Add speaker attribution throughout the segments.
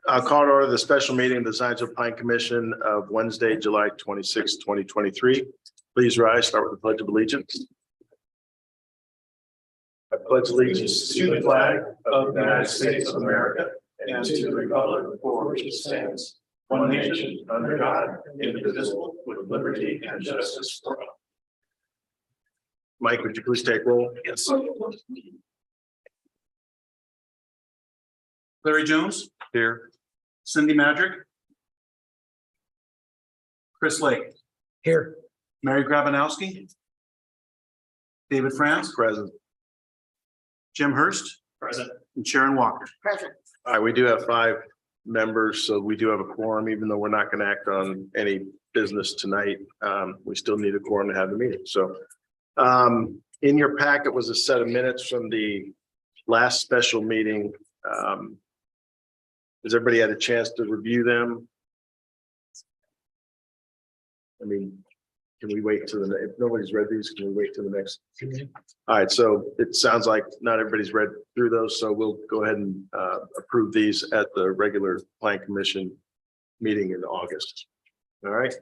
Speaker 1: I'll call to order the special meeting of the Zionsville Plan Commission of Wednesday, July 26, 2023. Please rise, start with the Pledge of Allegiance. I pledge allegiance to the flag of the United States of America and to the republic for which it stands, one nation, under God, indivisible, with liberty and justice for all. Mike, would you please take roll? Yes.
Speaker 2: Larry Jones.
Speaker 1: Here.
Speaker 2: Cindy Madrick. Chris Lake.
Speaker 1: Here.
Speaker 2: Mary Grabanowski. David France.
Speaker 1: Present.
Speaker 2: Jim Hurst.
Speaker 3: Present.
Speaker 2: And Sharon Walker.
Speaker 4: Present.
Speaker 1: All right, we do have 5 members, so we do have a quorum, even though we're not going to act on any business tonight. We still need a quorum to have the meeting. So in your packet was a set of minutes from the last special meeting. Has everybody had a chance to review them? I mean, can we wait till if nobody's read these, can we wait till the next? All right, so it sounds like not everybody's read through those, so we'll go ahead and approve these at the regular Plan Commission meeting in August. All right.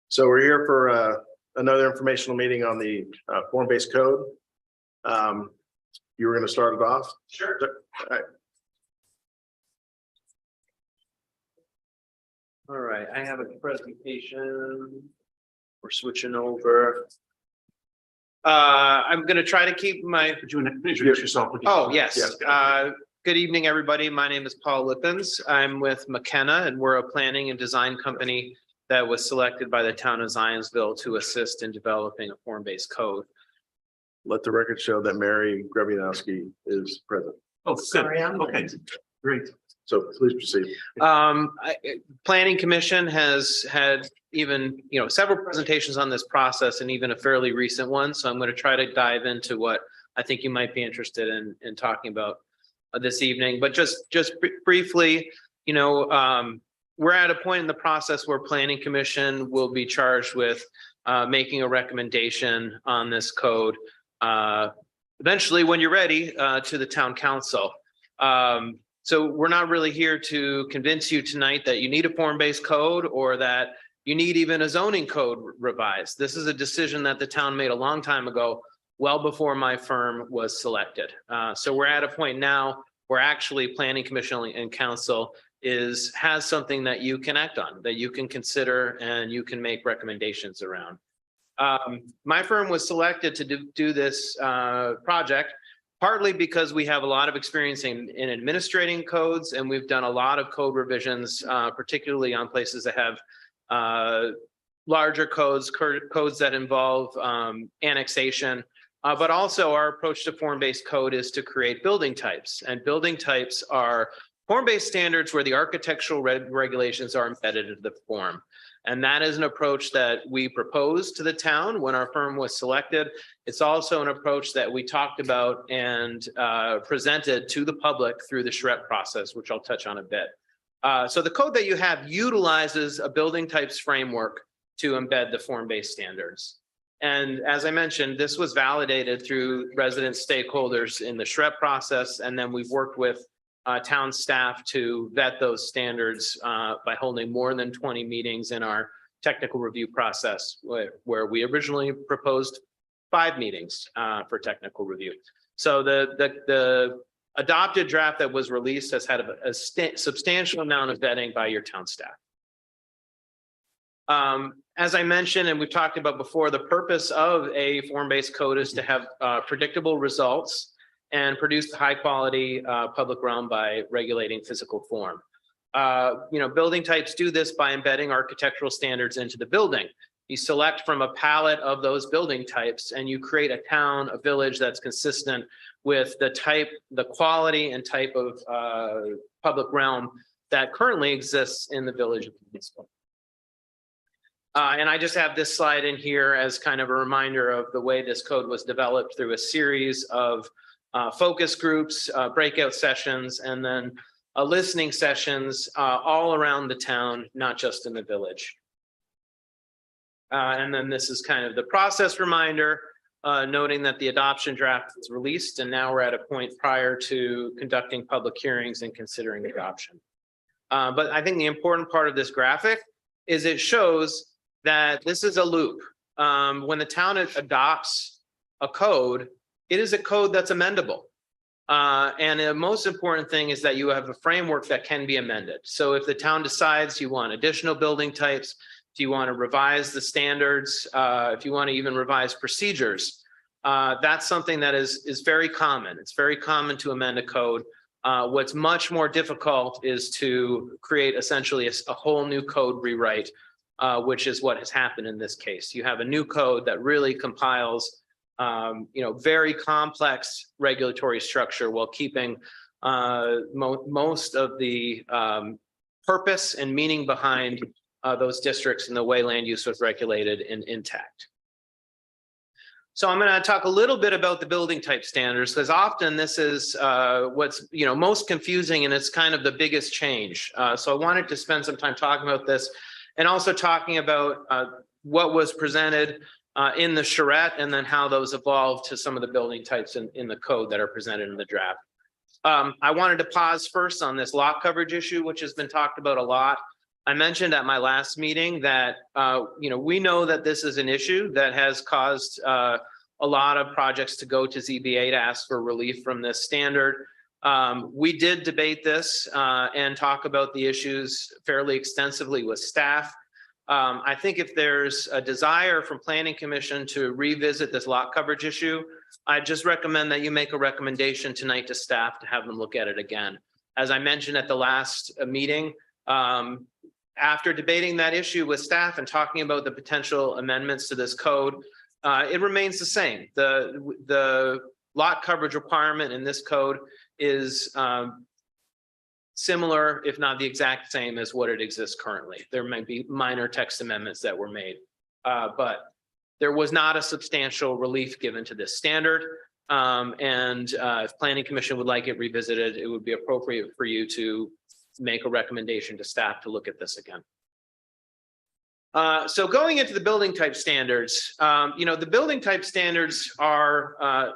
Speaker 1: So we're here for another informational meeting on the form-based code. You were going to start it off?
Speaker 3: Sure.
Speaker 1: All right.
Speaker 3: All right, I have a presentation. We're switching over. I'm going to try to keep my.
Speaker 2: Would you introduce yourself? Please?
Speaker 3: Oh, yes.
Speaker 1: Yes.
Speaker 3: Good evening, everybody. My name is Paul Lippens. I'm with McKenna, and we're a planning and design company that was selected by the town of Zionsville to assist in developing a form-based code.
Speaker 1: Let the record show that Mary Grabanowski is present.
Speaker 2: Oh, good.
Speaker 4: Sorry, I'm
Speaker 2: Okay, great.
Speaker 1: So please proceed.
Speaker 3: Planning Commission has had even, several presentations on this process and even a fairly recent one. So I'm going to try to dive into what I think you might be interested in talking about this evening. But just briefly, we're at a point in the process where Planning Commission will be charged with making a recommendation on this code eventually, when you're ready, to the town council. So we're not really here to convince you tonight that you need a form-based code or that you need even a zoning code revised. This is a decision that the town made a long time ago, well before my firm was selected. So we're at a point now where actually Planning Commission and Council has something that you can act on, that you can consider and you can make recommendations around. My firm was selected to do this project partly because we have a lot of experience in administrating codes, and we've done a lot of code revisions, particularly on places that have larger codes that involve annexation. But also our approach to form-based code is to create building types, and building types are form-based standards where the architectural regulations are embedded into the form. And that is an approach that we proposed to the town when our firm was selected. It's also an approach that we talked about and presented to the public through the SHREP process, which I'll touch on a bit. So the code that you have utilizes a building types framework to embed the form-based standards. And as I mentioned, this was validated through resident stakeholders in the SHREP process, and then we've worked with town staff to vet those standards by holding more than 20 meetings in our technical review process, where we originally proposed 5 meetings for technical review. So the adopted draft that was released has had a substantial amount of vetting by your town staff. As I mentioned, and we've talked about before, the purpose of a form-based code is to have predictable results and produce high quality public realm by regulating physical form. Building types do this by embedding architectural standards into the building. You select from a palette of those building types and you create a town, a village that's consistent with the type, the quality and type of public realm that currently exists in the village of Zionsville. And I just have this slide in here as kind of a reminder of the way this code was developed through a series of focus groups, breakout sessions, and then listening sessions all around the town, not just in the village. And then this is kind of the process reminder, noting that the adoption draft was released, and now we're at a point prior to conducting public hearings and considering adoption. But I think the important part of this graphic is it shows that this is a loop. When the town adopts a code, it is a code that's amendable. And the most important thing is that you have a framework that can be amended. So if the town decides you want additional building types, if you want to revise the standards, if you want to even revise procedures, that's something that is very common. It's very common to amend a code. What's much more difficult is to create essentially a whole new code rewrite, which is what has happened in this case. You have a new code that really compiles very complex regulatory structure while keeping most of the purpose and meaning behind those districts and the way land use was regulated intact. So I'm going to talk a little bit about the building type standards, because often this is what's most confusing, and it's kind of the biggest change. So I wanted to spend some time talking about this, and also talking about what was presented in the charrette, and then how those evolved to some of the building types in the code that are presented in the draft. I wanted to pause first on this lot coverage issue, which has been talked about a lot. I mentioned at my last meeting that we know that this is an issue that has caused a lot of projects to go to ZBA to ask for relief from this standard. We did debate this and talk about the issues fairly extensively with staff. I think if there's a desire from Planning Commission to revisit this lot coverage issue, I just recommend that you make a recommendation tonight to staff to have them look at it again. As I mentioned at the last meeting, after debating that issue with staff and talking about the potential amendments to this code, it remains the same. The lot coverage requirement in this code is similar, if not the exact same as what it exists currently. There might be minor text amendments that were made, but there was not a substantial relief given to this standard. If Planning Commission would like it revisited, it would be appropriate for you to make a recommendation to staff to look at this again. So going into the building type standards, the building type standards are,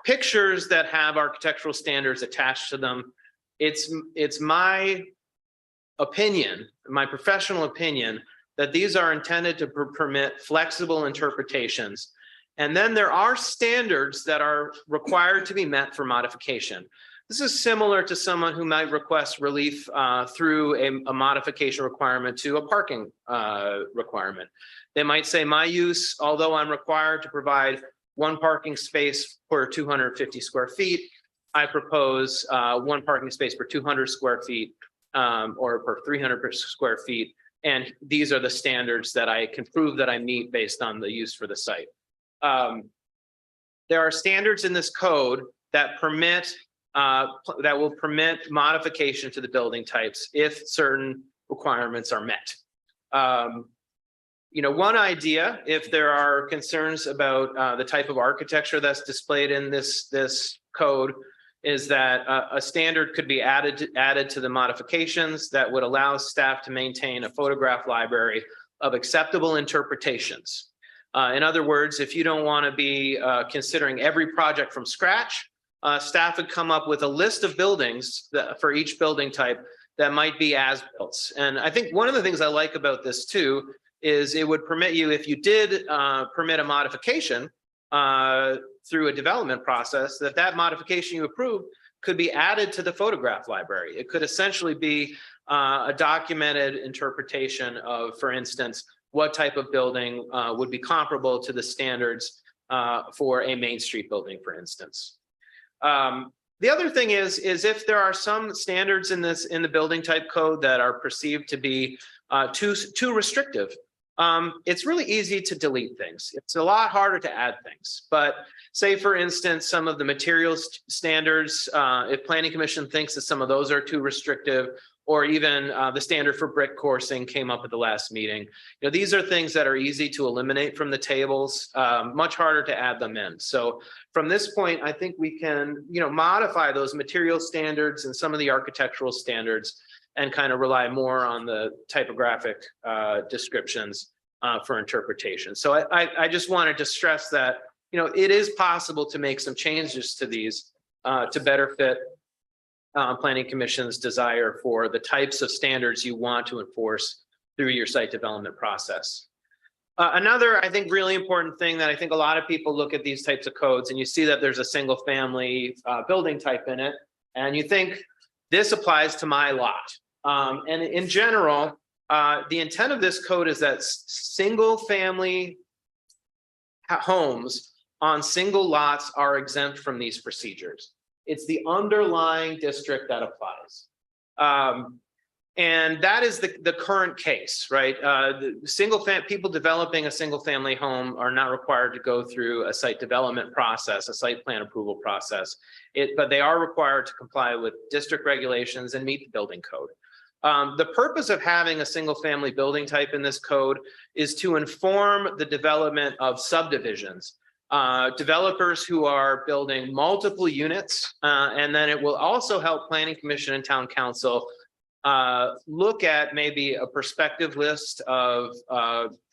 Speaker 3: pictures that have architectural standards attached to them. It's my opinion, my professional opinion, that these are intended to permit flexible interpretations. And then there are standards that are required to be met for modification. This is similar to someone who might request relief through a modification requirement to a parking requirement. They might say, my use, although I'm required to provide one parking space per 250 square feet, I propose one parking space per 200 square feet or per 300 square feet. And these are the standards that I can prove that I meet based on the use for the site. There are standards in this code that will permit modification to the building types if certain requirements are met. One idea, if there are concerns about the type of architecture that's displayed in this code, is that a standard could be added to the modifications that would allow staff to maintain a photograph library of acceptable interpretations. In other words, if you don't want to be considering every project from scratch, staff would come up with a list of buildings for each building type that might be as-built. And I think one of the things I like about this too is it would permit you, if you did permit a modification through a development process, that modification you approved could be added to the photograph library. It could essentially be a documented interpretation of, for instance, what type of building would be comparable to the standards for a Main Street building, for instance. The other thing is if there are some standards in the building type code that are perceived to be too restrictive, it's really easy to delete things. It's a lot harder to add things. But say, for instance, some of the materials standards, if Planning Commission thinks that some of those are too restrictive, or even the standard for brick coursing came up at the last meeting. These are things that are easy to eliminate from the tables, much harder to add them in. So from this point, I think we can, modify those material standards and some of the architectural standards and kind of rely more on the typographic descriptions for interpretation. So I just wanted to stress that, it is possible to make some changes to these to better fit Planning Commission's desire for the types of standards you want to enforce through your site development process. Another, I think, really important thing that I think a lot of people look at these types of codes and you see that there's a single family building type in it, and you think this applies to my lot. And in general, the intent of this code is that single family homes on single lots are exempt from these procedures. It's the underlying district that applies. And that is the current case, right? People developing a single family home are not required to go through a site development process, a site plan approval process. But they are required to comply with district regulations and meet the building code. The purpose of having a single family building type in this code is to inform the development of subdivisions. Developers who are building multiple units, and then it will also help Planning Commission and Town Council look at maybe a prospective list of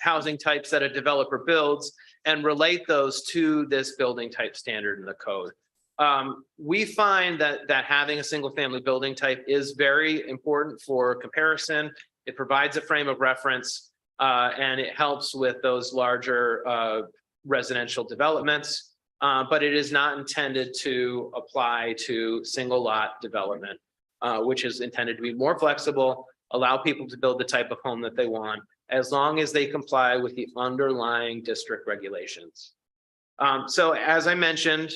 Speaker 3: housing types that a developer builds and relate those to this building type standard in the code. We find that having a single family building type is very important for comparison. It provides a frame of reference and it helps with those larger residential developments, but it is not intended to apply to single lot development. Which is intended to be more flexible, allow people to build the type of home that they want, as long as they comply with the underlying district regulations. So as I mentioned,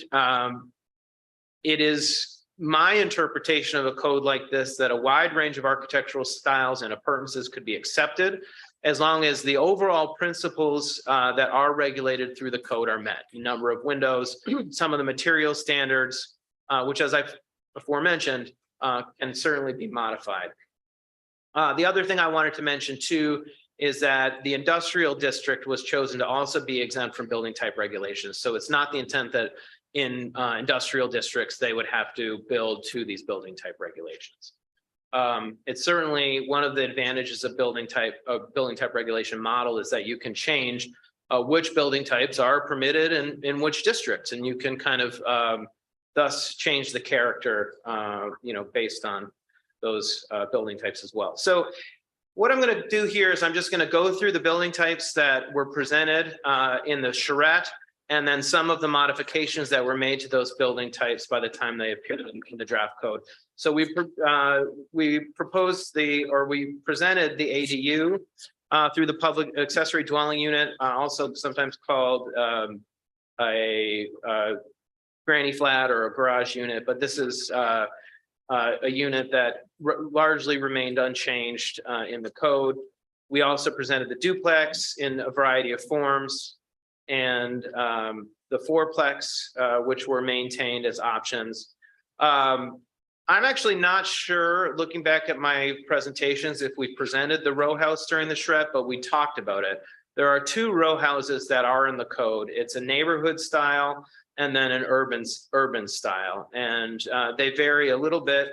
Speaker 3: it is my interpretation of a code like this that a wide range of architectural styles and appurtenances could be accepted, as long as the overall principles that are regulated through the code are met. The number of windows, some of the material standards, which, as I've before mentioned, can certainly be modified. The other thing I wanted to mention too is that the industrial district was chosen to also be exempt from building type regulations. So it's not the intent that in industrial districts they would have to build to these building type regulations. It's certainly one of the advantages of building type regulation model is that you can change which building types are permitted in which districts, and you can kind of thus change the character, based on those building types as well. So what I'm going to do here is I'm just going to go through the building types that were presented in the charrette, and then some of the modifications that were made to those building types by the time they appeared in the draft code. So we presented the ADU through the public accessory dwelling unit, also sometimes called a granny flat or a garage unit, but this is a unit that largely remained unchanged in the code. We also presented the duplex in a variety of forms, and the fourplex, which were maintained as options. I'm actually not sure, looking back at my presentations, if we presented the row house during the charrette, but we talked about it. There are two row houses that are in the code. It's a neighborhood style and then an urban style. And they vary a little bit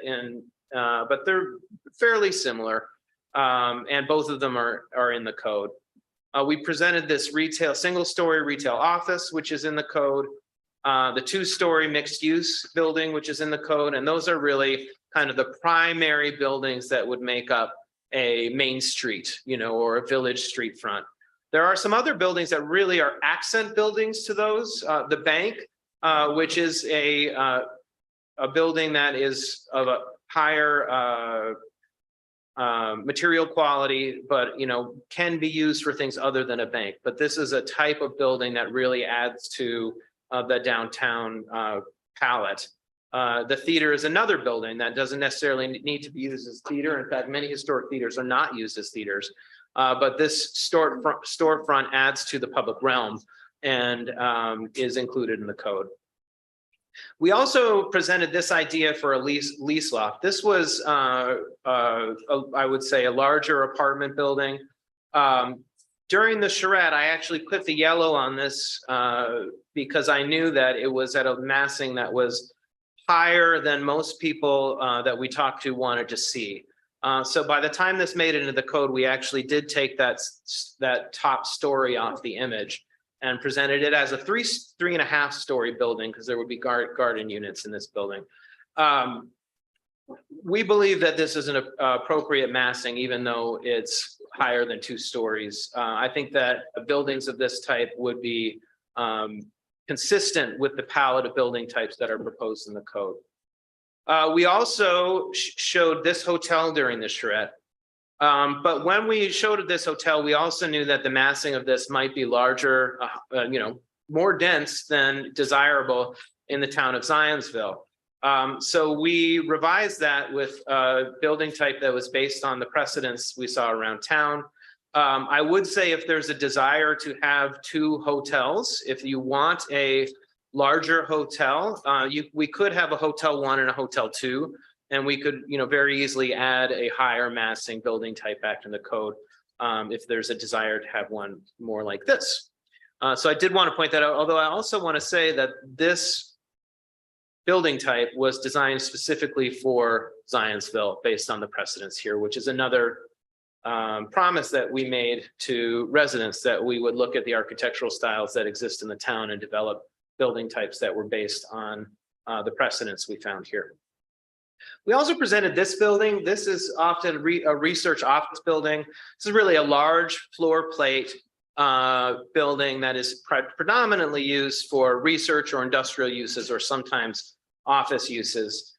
Speaker 3: but they're fairly similar. And both of them are in the code. We presented this single-story retail office, which is in the code, the two-story mixed-use building, which is in the code, and those are really kind of the primary buildings that would make up a main street, or a village street front. There are some other buildings that really are accent buildings to those. The bank, which is a building that is of a higher material quality, but can be used for things other than a bank. But this is a type of building that really adds to the downtown palette. The theater is another building that doesn't necessarily need to be used as theater. In fact, many historic theaters are not used as theaters. But this storefront adds to the public realm and is included in the code. We also presented this idea for a lease loft. This was, I would say, a larger apartment building. During the charrette, I actually put the yellow on this because I knew that it was at a massing that was higher than most people that we talked to wanted to see. So by the time this made it into the code, we actually did take that top story off the image and presented it as a three and a half story building, because there would be garden units in this building. we believe that this is an appropriate massing, even though it's higher than 2 stories. I think that buildings of this type would be consistent with the palette of building types that are proposed in the code. We also showed this hotel during the charrette. But when we showed this hotel, we also knew that the massing of this might be larger, more dense than desirable in the town of Zionsville. So we revised that with a building type that was based on the precedents we saw around town. I would say if there's a desire to have 2 hotels, if you want a larger hotel, we could have a hotel 1 and a hotel 2, and we could, very easily add a higher massing building type back in the code if there's a desire to have one more like this. So I did want to point that out, although I also want to say that this building type was designed specifically for Zionsville based on the precedents here, which is another promise that we made to residents, that we would look at the architectural styles that exist in the town and develop building types that were based on the precedents we found here. We also presented this building. This is often a research office building. This is really a large floor plate building that is predominantly used for research or industrial uses, or sometimes office uses.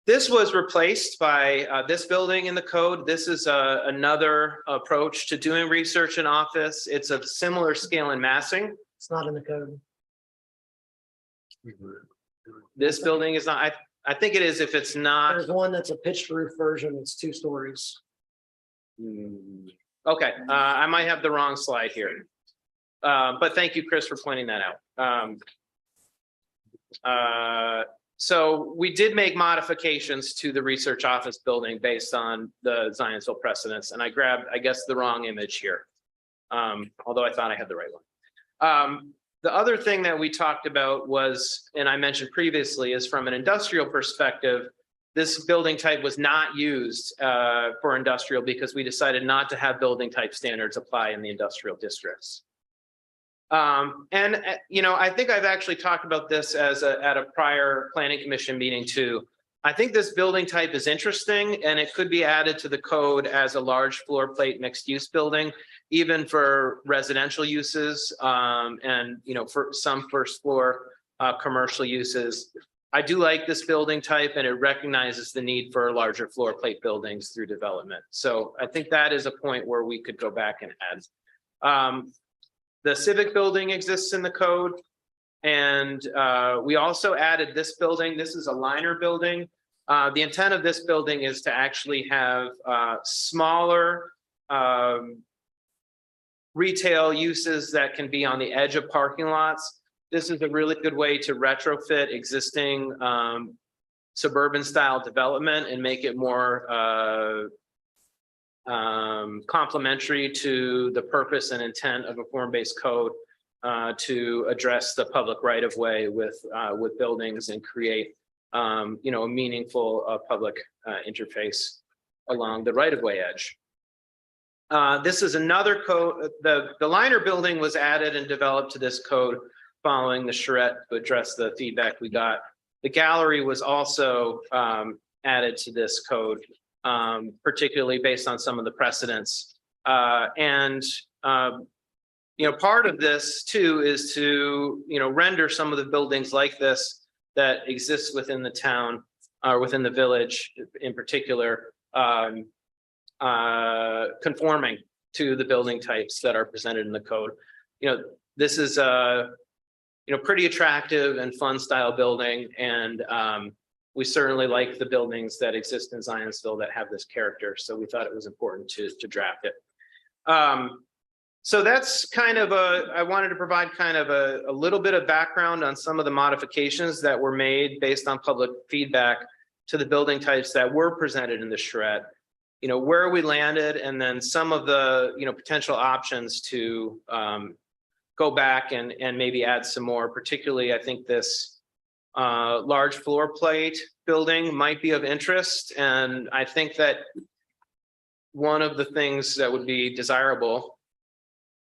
Speaker 3: This was replaced by this building in the code. This is another approach to doing research in office. It's of similar scale and massing.
Speaker 4: It's not in the code.
Speaker 3: This building is not, I think it is if it's not.
Speaker 4: There's one that's a pitched roof version. It's 2 stories.
Speaker 3: Okay, I might have the wrong slide here. But thank you, Chris, for pointing that out. So we did make modifications to the research office building based on the Zionsville precedents, and I grabbed, I guess, the wrong image here, although I thought I had the right one. The other thing that we talked about was, and I mentioned previously, is from an industrial perspective, this building type was not used for industrial because we decided not to have building type standards apply in the industrial districts. I think I've actually talked about this at a prior planning commission meeting too. I think this building type is interesting, and it could be added to the code as a large floor plate mixed use building, even for residential uses, and for some first floor commercial uses. I do like this building type, and it recognizes the need for larger floor plate buildings through development. So I think that is a point where we could go back and add. The civic building exists in the code, and we also added this building. This is a liner building. The intent of this building is to actually have smaller retail uses that can be on the edge of parking lots. This is a really good way to retrofit existing suburban style development and make it more complementary to the purpose and intent of a form-based code to address the public right-of-way with buildings and create a meaningful public interface along the right-of-way edge. This is another code. The liner building was added and developed to this code following the charrette to address the feedback we got. The gallery was also added to this code, particularly based on some of the precedents. Part of this too is to, render some of the buildings like this that exist within the town or within the village in particular, conforming to the building types that are presented in the code. This is a, pretty attractive and fun style building. And we certainly like the buildings that exist in Zionsville that have this character. So we thought it was important to draft it. So that's kind of I wanted to provide kind of a little bit of background on some of the modifications that were made based on public feedback to the building types that were presented in the charrette, where we landed, and then some of the, potential options to go back and maybe add some more. Particularly, I think this large floor plate building might be of interest. And I think that one of the things that would be desirable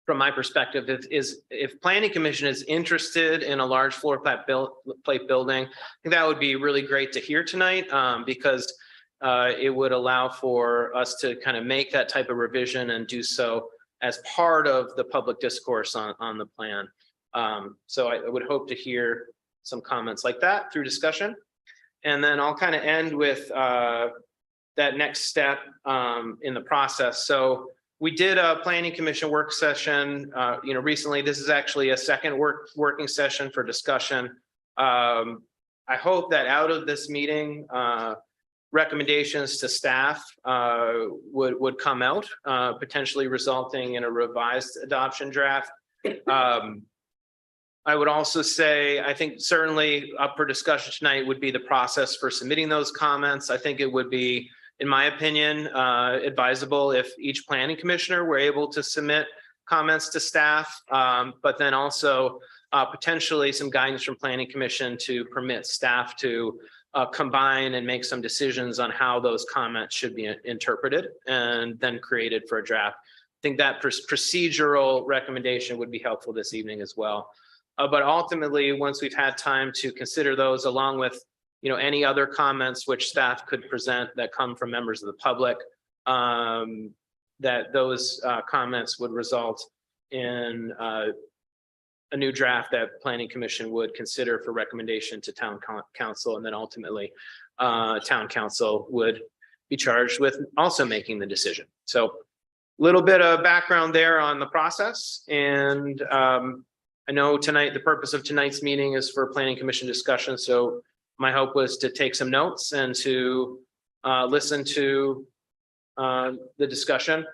Speaker 3: from my perspective, if planning commission is interested in a large floor plate building, I think that would be really great to hear tonight, because it would allow for us to kind of make that type of revision and do so as part of the public discourse on the plan. So I would hope to hear some comments like that through discussion. And then I'll kind of end with that next step in the process. So we did a planning commission work session, recently. This is actually a second working session for discussion. I hope that out of this meeting, recommendations to staff would come out, potentially resulting in a revised adoption draft. I would also say, I think certainly up for discussion tonight would be the process for submitting those comments. I think it would be, in my opinion, advisable if each planning commissioner were able to submit comments to staff, but then also potentially some guidance from planning commission to permit staff to combine and make some decisions on how those comments should be interpreted and then created for a draft. I think that procedural recommendation would be helpful this evening as well. But ultimately, once we've had time to consider those along with any other comments which staff could present that come from members of the public, that those comments would result in a new draft that planning commission would consider for recommendation to town council, and then ultimately town council would be charged with also making the decision. So a little bit of background there on the process. And I know tonight, the purpose of tonight's meeting is for planning commission discussion. So my hope was to take some notes and to listen to the discussion.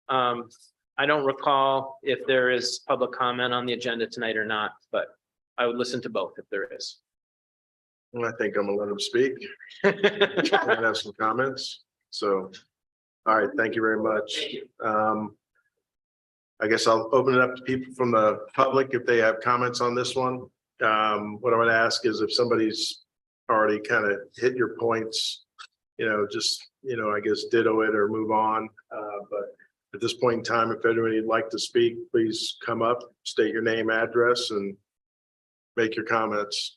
Speaker 3: I don't recall if there is public comment on the agenda tonight or not, but I would listen to both if there is.
Speaker 1: Well, I think I'm gonna let them speak. I have some comments. So, all right, thank you very much. I guess I'll open it up to people from the public if they have comments on this one. What I'm gonna ask is if somebody's already kind of hit your points, just, I guess ditto it or move on. But at this point in time, if anybody would like to speak, please come up, state your name, address, and make your comments.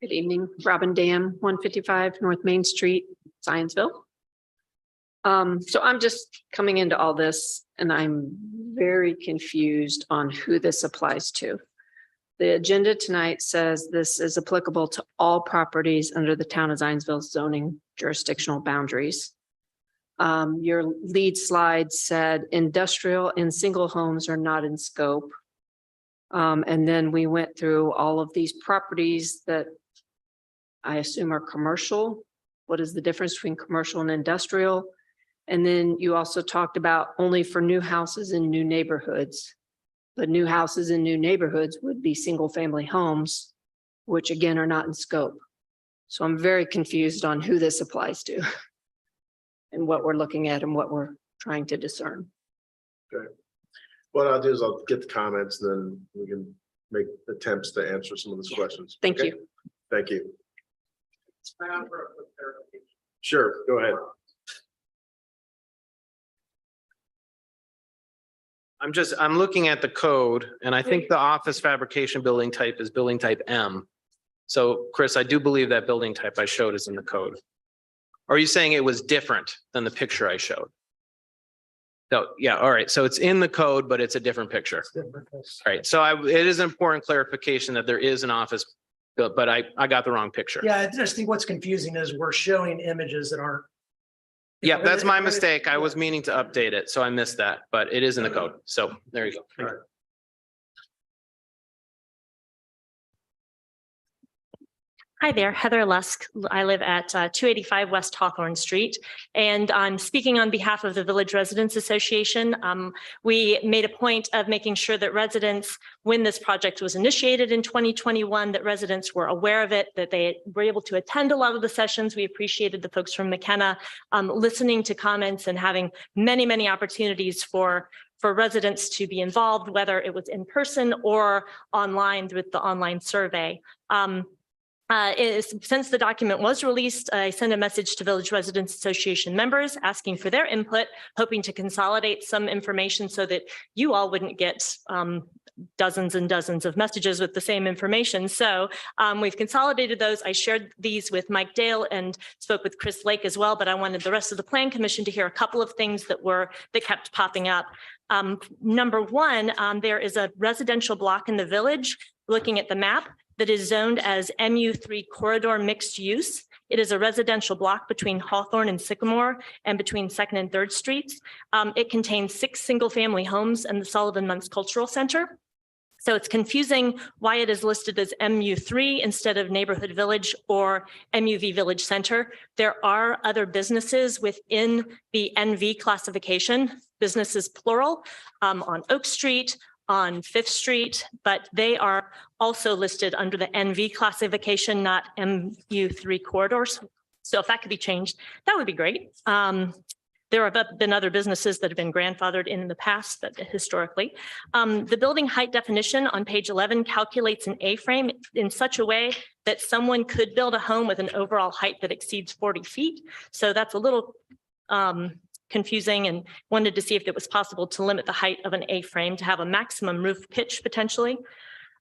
Speaker 5: Good evening, Robin Dam, 155 North Main Street, Zionsville. So I'm just coming into all this and I'm very confused on who this applies to. The agenda tonight says this is applicable to all properties under the town of Zionsville zoning jurisdictional boundaries. Your lead slide said industrial and single homes are not in scope. And then we went through all of these properties that I assume are commercial. What is the difference between commercial and industrial? And then you also talked about only for new houses in new neighborhoods. But new houses in new neighborhoods would be single family homes, which again are not in scope. So I'm very confused on who this applies to and what we're looking at and what we're trying to discern.
Speaker 1: Okay. What I'll do is I'll get the comments, then we can make attempts to answer some of those questions.
Speaker 5: Thank
Speaker 1: Okay?
Speaker 5: you.
Speaker 1: Thank you. Sure, go ahead.
Speaker 3: I'm looking at the code and I think the office fabrication building type is building type M. So Chris, I do believe that building type I showed is in the code. Or are you saying it was different than the picture I showed? No, yeah, all right. So it's in the code, but it's a different picture. Right. So it is an important clarification that there is an office, but I got the wrong picture.
Speaker 4: Yeah, I just think what's confusing is we're showing images that aren't.
Speaker 3: Yeah, that's my mistake. I was meaning to update it, so I missed that, but it is in the code. So there you go.
Speaker 1: All right.
Speaker 6: Hi there, Heather Lusk. I live at 285 West Hawthorne Street, and I'm speaking on behalf of the Village Residents Association. We made a point of making sure that residents, when this project was initiated in 2021, that residents were aware of it, that they were able to attend a lot of the sessions. We appreciated the folks from McKenna listening to comments and having many, many opportunities for for residents to be involved, whether it was in person or online with the online survey. Since the document was released, I sent a message to Village Residents Association members asking for their input, hoping to consolidate some information so that you all wouldn't get dozens and dozens of messages with the same information. So we've consolidated those. I shared these with Mike Dale and spoke with Chris Lake as well, but I wanted the rest of the Plan Commission to hear a couple of things that kept popping up. Number one, there is a residential block in the village, looking at the map, that is zoned as MU3 corridor mixed use. It is a residential block between Hawthorne and Sycamore and between 2nd and 3rd Streets. It contains 6 single-family homes and the Sullivan Monks Cultural Center. So it's confusing why it is listed as MU3 instead of Neighborhood Village or MUV Village Center. There are other businesses within the NV classification, businesses plural, on Oak Street, on 5th Street, but they are also listed under the NV classification, not MU3 corridors. So if that could be changed, that would be great. There have been other businesses that have been grandfathered in the past, but historically. The building height definition on page 11 calculates an A-frame in such a way that someone could build a home with an overall height that exceeds 40 feet. So that's a little confusing, and wanted to see if it was possible to limit the height of an A-frame to have a maximum roof pitch potentially.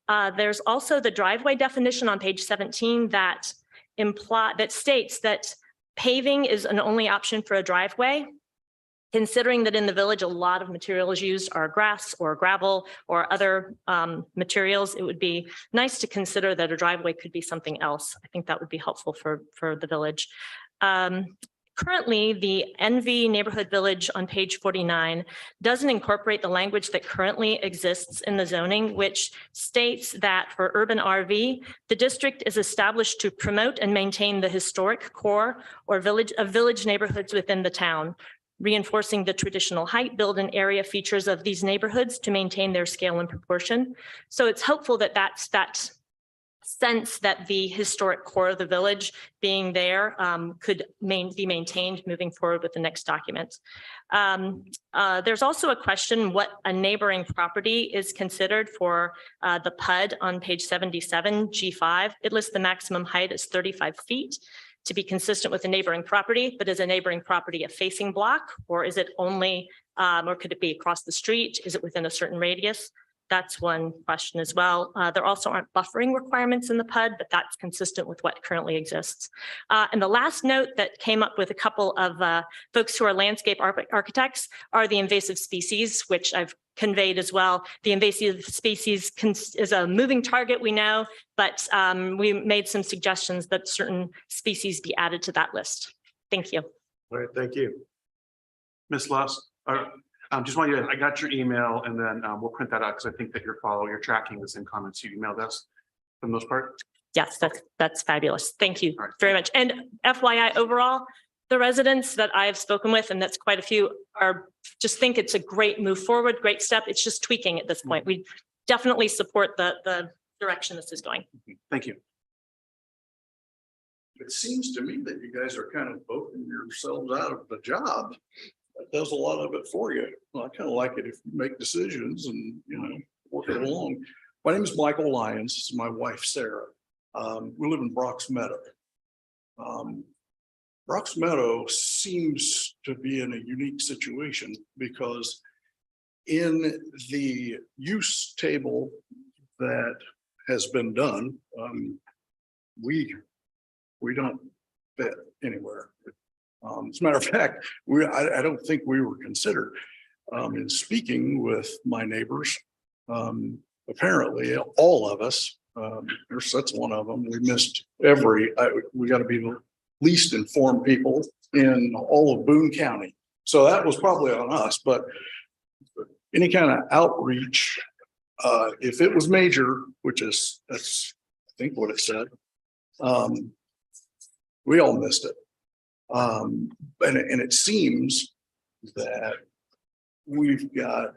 Speaker 6: There's also the driveway definition on page 17 that states that paving is an only option for a driveway. Considering that in the village, a lot of materials used are grass or gravel or other materials, it would be nice to consider that a driveway could be something else. I think that would be helpful for the village. Currently, the NV Neighborhood Village on page 49 doesn't incorporate the language that currently exists in the zoning, which states that for urban RV, the district is established to promote and maintain the historic core or village neighborhoods within the town, reinforcing the traditional height, build, and area features of these neighborhoods to maintain their scale and proportion. So it's hopeful that that sense that the historic core of the village being there could be maintained moving forward with the next document. There's also a question what a neighboring property is considered for the PUD on page 77, G5. It lists the maximum height as 35 feet to be consistent with a neighboring property, but is a neighboring property a facing block, or is it only, or could it be across the street? Is it within a certain radius? That's one question as well. There also aren't buffering requirements in the PUD, but that's consistent with what currently exists. And the last note that came up with a couple of folks who are landscape architects are the invasive species, which I've conveyed as well. The invasive species is a moving target, we know, but we made some suggestions that certain species be added to that list. Thank you.
Speaker 1: All right, thank you.
Speaker 2: Ms. Lusk, just want you to, I got your email, and then we'll print that out because I think that you're tracking the same comments you emailed us for the most part.
Speaker 6: Yes, that's fabulous. Thank you
Speaker 2: Right.
Speaker 6: very much. And FYI, overall, the residents that I've spoken with, and that's quite a few, just think it's a great move forward, great step. It's just tweaking at this point. We definitely support the direction this is going.
Speaker 2: Thank you.
Speaker 7: It seems to me that you guys are kind of voting yourselves out of the job. That does a lot of it for you. Well, I kind of like it if you make decisions and, work it along. My name is Michael Lyons. This is my wife, Sarah. We live in Brock's Meadow. Brock's Meadow seems to be in a unique situation because in the use table that has been done, we don't fit anywhere. As a matter of fact, I don't think we were considered. In speaking with my neighbors, apparently all of us, that's one of them, we missed we got to be the least informed people in all of Boone County. So that was probably on us, but any kind of outreach, if it was major, that's I think what it said, we all missed it. And it seems that we've got,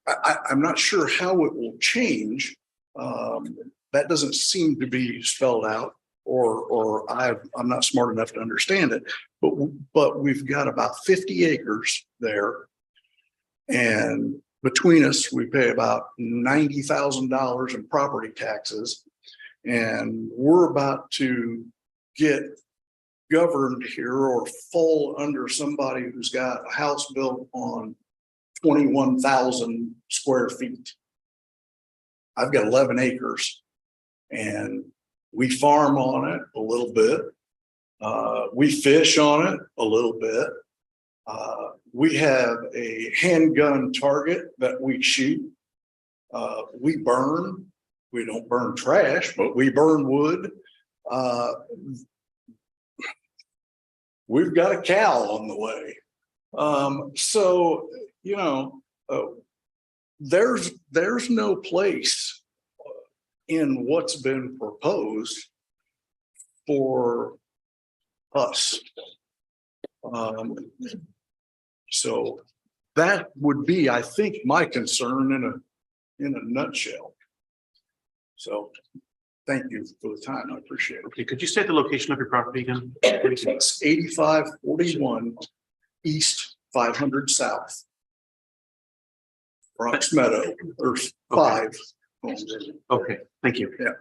Speaker 7: I'm not sure how it will change. That doesn't seem to be spelled out, or I'm not smart enough to understand it, but we've got about 50 acres there. And between us, we pay about $90,000 in property taxes. And we're about to get governed here or fall under somebody who's got a house built on 21,000 square feet. I've got 11 acres and we farm on it a little bit. We fish on it a little bit. We have a handgun target that we shoot. We burn. We don't burn trash, but we burn wood. We've got a cow on the way. So, you know, there's no place in what's been proposed for us. So that would be, I think, my concern in a nutshell. So thank you for the time. I appreciate it.
Speaker 2: Okay, could you state the location of your property again?
Speaker 7: It's 8541 East 500 South. Bronx Meadow, there's 5 homes.
Speaker 2: Okay, thank you.
Speaker 7: Yeah.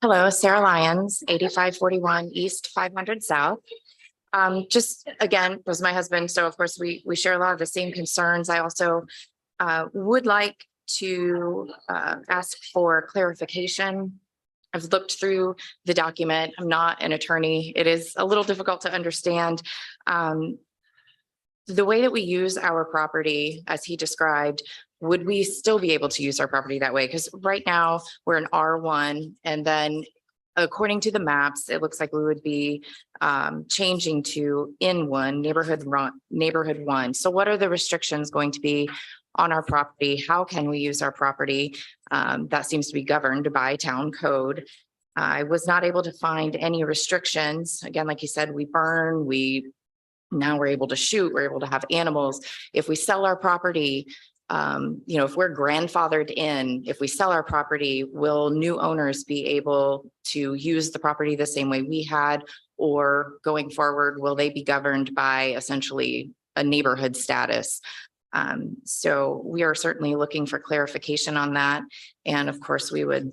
Speaker 8: Hello, Sarah Lyons, 8541 East 500 South. Just again, was my husband. So of course we share a lot of the same concerns. I also would like to ask for clarification. I've looked through the document. I'm not an attorney. It is a little difficult to understand. The way that we use our property, as he described, would we still be able to use our property that way? Because right now we're in R1, and then according to the maps, it looks like we would be changing to N1, neighborhood 1. So what are the restrictions going to be on our property? How can we use our property? That seems to be governed by town code. I was not able to find any restrictions. Again, like you said, we burn, now we're able to shoot, we're able to have animals. If we sell our property, you know, if we're grandfathered in, if we sell our property, will new owners be able to use the property the same way we had? Or going forward, will they be governed by essentially a neighborhood status? So we are certainly looking for clarification on that. And of course, we would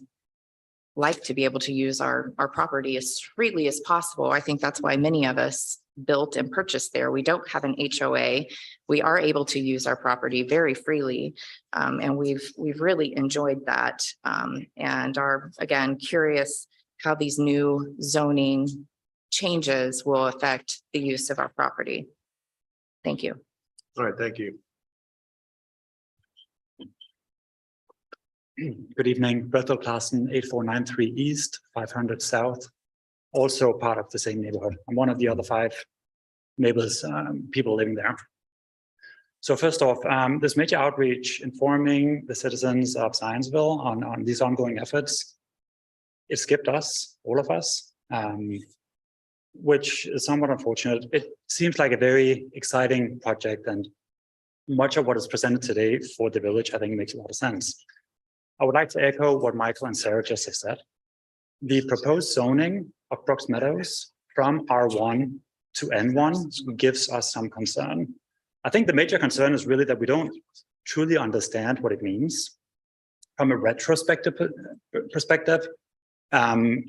Speaker 8: like to be able to use our property as freely as possible. I think that's why many of us built and purchased there. We don't have an HOA. We are able to use our property very freely. And we've really enjoyed that. And are, again, curious how these new zoning changes will affect the use of our property. Thank you.
Speaker 1: All right, thank you.
Speaker 9: Good evening, Bertel Clausen, 8493 East, 500 South, also part of the same neighborhood. I'm one of the other 5 neighbors, people living there. So first off, this major outreach informing the citizens of Zionsville on these ongoing efforts, it skipped us, all of us, which is somewhat unfortunate. It seems like a very exciting project, and much of what is presented today for the village, I think, makes a lot of sense. I would like to echo what Michael and Sarah just said. The proposed zoning of Brooks Meadows from R1 to N1 gives us some concern. I think the major concern is really that we don't truly understand what it means. From a retrospective perspective, can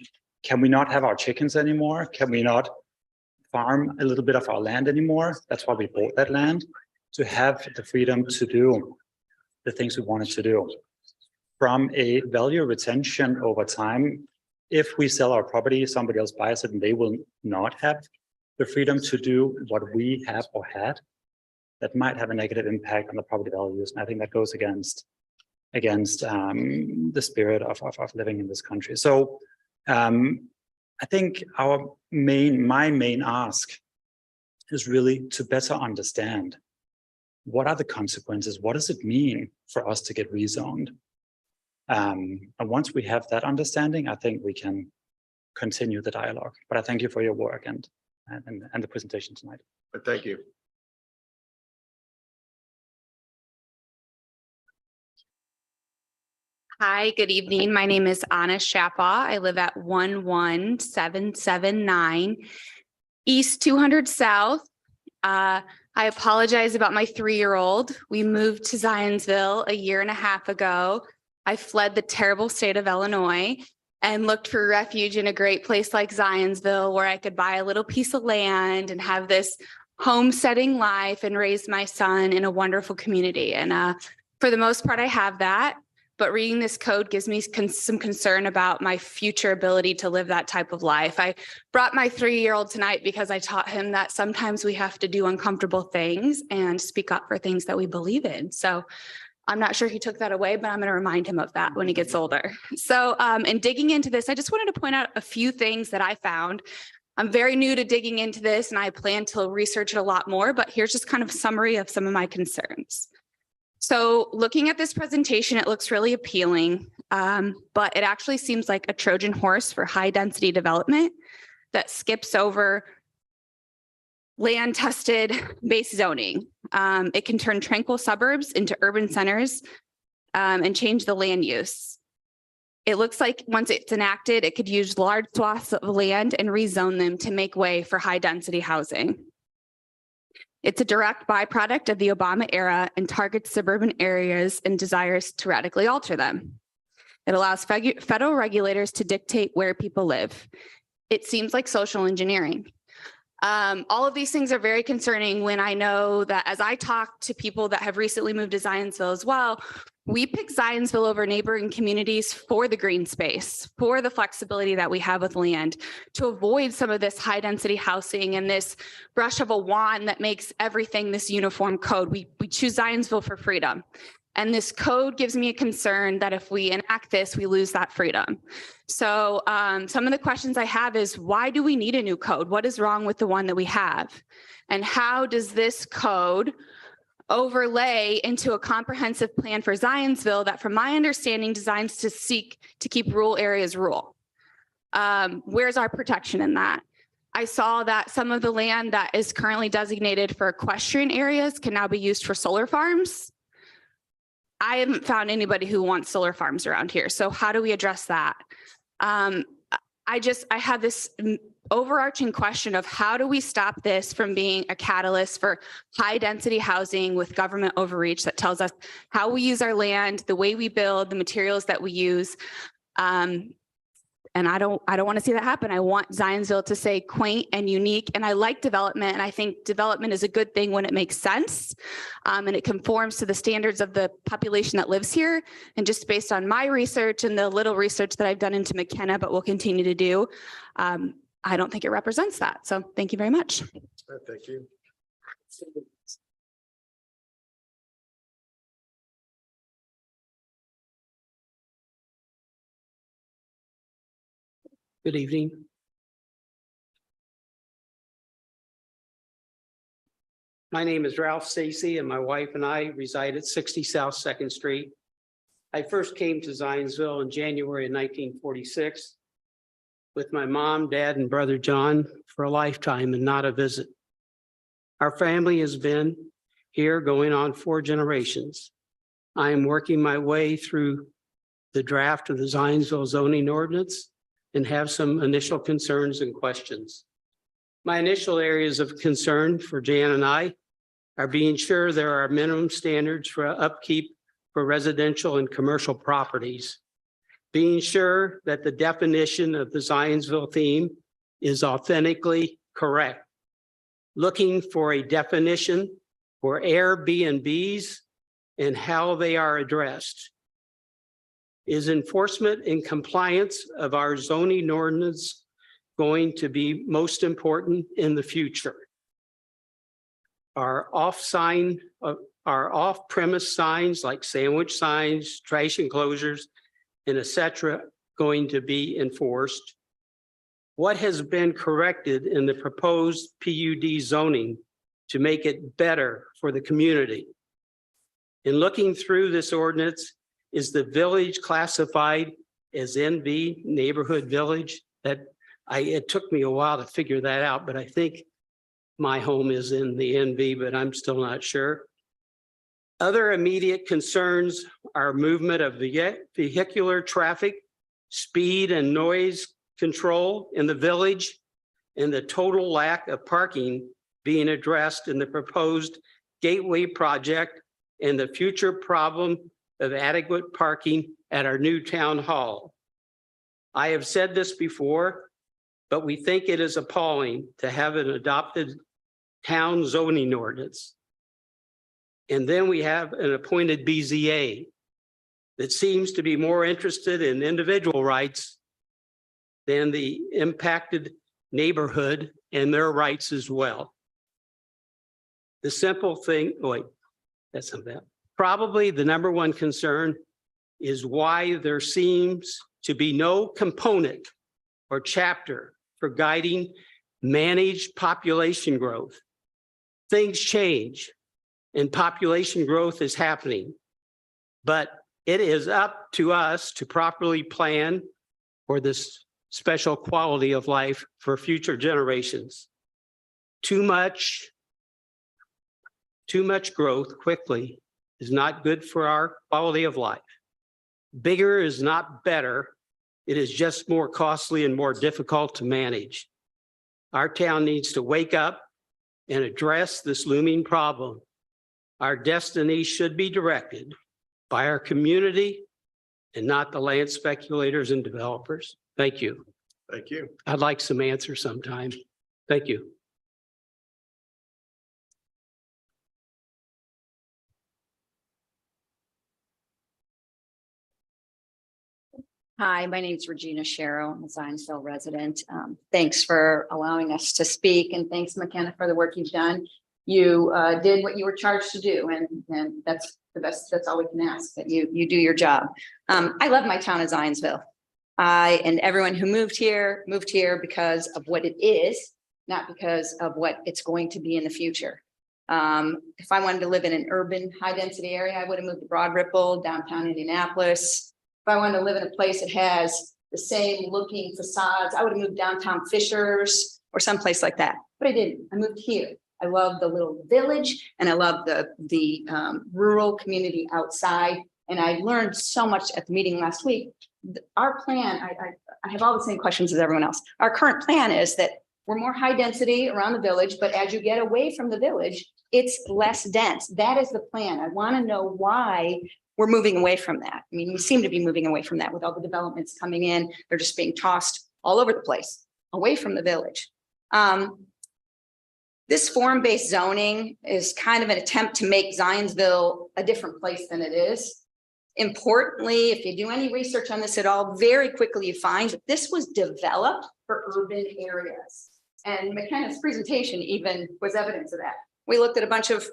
Speaker 9: we not have our chickens anymore? Can we not farm a little bit of our land anymore? That's why we bought that land, to have the freedom to do the things we wanted to do. From a value retention over time, if we sell our property, somebody else buys it, and they will not have the freedom to do what we have or had, that might have a negative impact on the property values. And I think that goes against the spirit of living in this country. So I think my main ask is really to better understand what are the consequences, what does it mean for us to get rezoned? And once we have that understanding, I think we can continue the dialogue. But I thank you for your work and the presentation tonight.
Speaker 1: Thank you.
Speaker 10: Hi, good evening. My name is Anna Shapaw. I live at 11779 East 200 South. I apologize about my 3-year-old. We moved to Zionsville a year and a half ago. I fled the terrible state of Illinois and looked for refuge in a great place like Zionsville, where I could buy a little piece of land and have this homesteading life and raise my son in a wonderful community. And for the most part, I have that. But reading this code gives me some concern about my future ability to live that type of life. I brought my 3-year-old tonight because I taught him that sometimes we have to do uncomfortable things and speak up for things that we believe in. So I'm not sure he took that away, but I'm going to remind him of that when he gets older. So in digging into this, I just wanted to point out a few things that I found. I'm very new to digging into this and I plan to research it a lot more, but here's just kind of a summary of some of my concerns. So looking at this presentation, it looks really appealing, but it actually seems like a Trojan horse for high density development that skips over land tested base zoning. It can turn tranquil suburbs into urban centers and change the land use. It looks like once it's enacted, it could use large swaths of land and rezone them to make way for high density housing. It's a direct byproduct of the Obama era and targets suburban areas and desires to radically alter them. It allows federal regulators to dictate where people live. It seems like social engineering. All of these things are very concerning when I know that as I talk to people that have recently moved to Zionsville as well, we pick Zionsville over neighboring communities for the green space, for the flexibility that we have with land, to avoid some of this high density housing and this brush of a wand that makes everything this uniform code. We choose Zionsville for freedom. And this code gives me a concern that if we enact this, we lose that freedom. So some of the questions I have is, why do we need a new code? What is wrong with the one that we have? And how does this code overlay into a comprehensive plan for Zionsville that, from my understanding, designs to seek to keep rural areas rural? Where's our protection in that? I saw that some of the land that is currently designated for equestrian areas can now be used for solar farms. I haven't found anybody who wants solar farms around here. So how do we address that? I have this overarching question of how do we stop this from being a catalyst for high density housing with government overreach that tells us how we use our land, the way we build, the materials that we use. And I don't want to see that happen. I want Zionsville to stay quaint and unique. And I like development. And I think development is a good thing when it makes sense. And it conforms to the standards of the population that lives here. And just based on my research and the little research that I've done into McKenna, but will continue to do, I don't think it represents that. So thank you very much.
Speaker 1: Thank you.
Speaker 11: Good evening. My name is Ralph Stacy and my wife and I reside at 60 South 2nd Street. I first came to Zionsville in January of 1946 with my mom, dad, and brother John for a lifetime and not a visit. Our family has been here going on 4 generations. I am working my way through the draft of the Zionsville zoning ordinance and have some initial concerns and questions. My initial areas of concern for Jan and I are being sure there are minimum standards for upkeep for residential and commercial properties, being sure that the definition of the Zionsville theme is authentically correct, looking for a definition for Airbnbs and how they are addressed. Is enforcement and compliance of our zoning ordinance going to be most important in the future? Are off-premise signs like sandwich signs, trash enclosures, and etc. going to be enforced? What has been corrected in the proposed PUD zoning to make it better for the community? In looking through this ordinance, is the village classified as NV, neighborhood village? It took me a while to figure that out, but I think my home is in the NV, but I'm still not sure. Other immediate concerns are movement of vehicular traffic, speed and noise control in the village, and the total lack of parking being addressed in the proposed Gateway project and the future problem of adequate parking at our new town hall. I have said this before, but we think it is appalling to have an adopted town zoning ordinance. And then we have an appointed BZA that seems to be more interested in individual rights than the impacted neighborhood and their rights as well. The simple thing, that's something. Probably the number one concern is why there seems to be no component or chapter for guiding managed population growth. Things change and population growth is happening, but it is up to us to properly plan for this special quality of life for future generations. Too much growth quickly is not good for our quality of life. Bigger is not better. It is just more costly and more difficult to manage. Our town needs to wake up and address this looming problem. Our destiny should be directed by our community and not the land speculators and developers. Thank you.
Speaker 1: Thank you.
Speaker 11: I'd like some answers sometime. Thank you.
Speaker 12: Hi, my name is Regina Sharrow. I'm a Zionsville resident. Thanks for allowing us to speak, and thanks, McKenna, for the work you've done. You did what you were charged to do, and that's the best. That's all we can ask, that you do your job. I love my town of Zionsville. I and everyone who moved here because of what it is, not because of what it's going to be in the future. If I wanted to live in an urban, high-density area, I would have moved to Broad Ripple, downtown Indianapolis. If I wanted to live in a place that has the same looking facades, I would have moved downtown Fishers or someplace like that. But I didn't. I moved here. I love the little village, and I love the rural community outside. And I learned so much at the meeting last week. Our plan, I have all the same questions as everyone else. Our current plan is that we're more high density around the village, but as you get away from the village, it's less dense. That is the plan. I want to know why we're moving away from that. I mean, we seem to be moving away from that with all the developments coming in. They're just being tossed all over the place, away from the village. This form-based zoning is kind of an attempt to make Zionsville a different place than it is. Importantly, if you do any research on this at all, very quickly you find that this was developed for urban areas. And McKenna's presentation even was evidence of that. We looked at a bunch of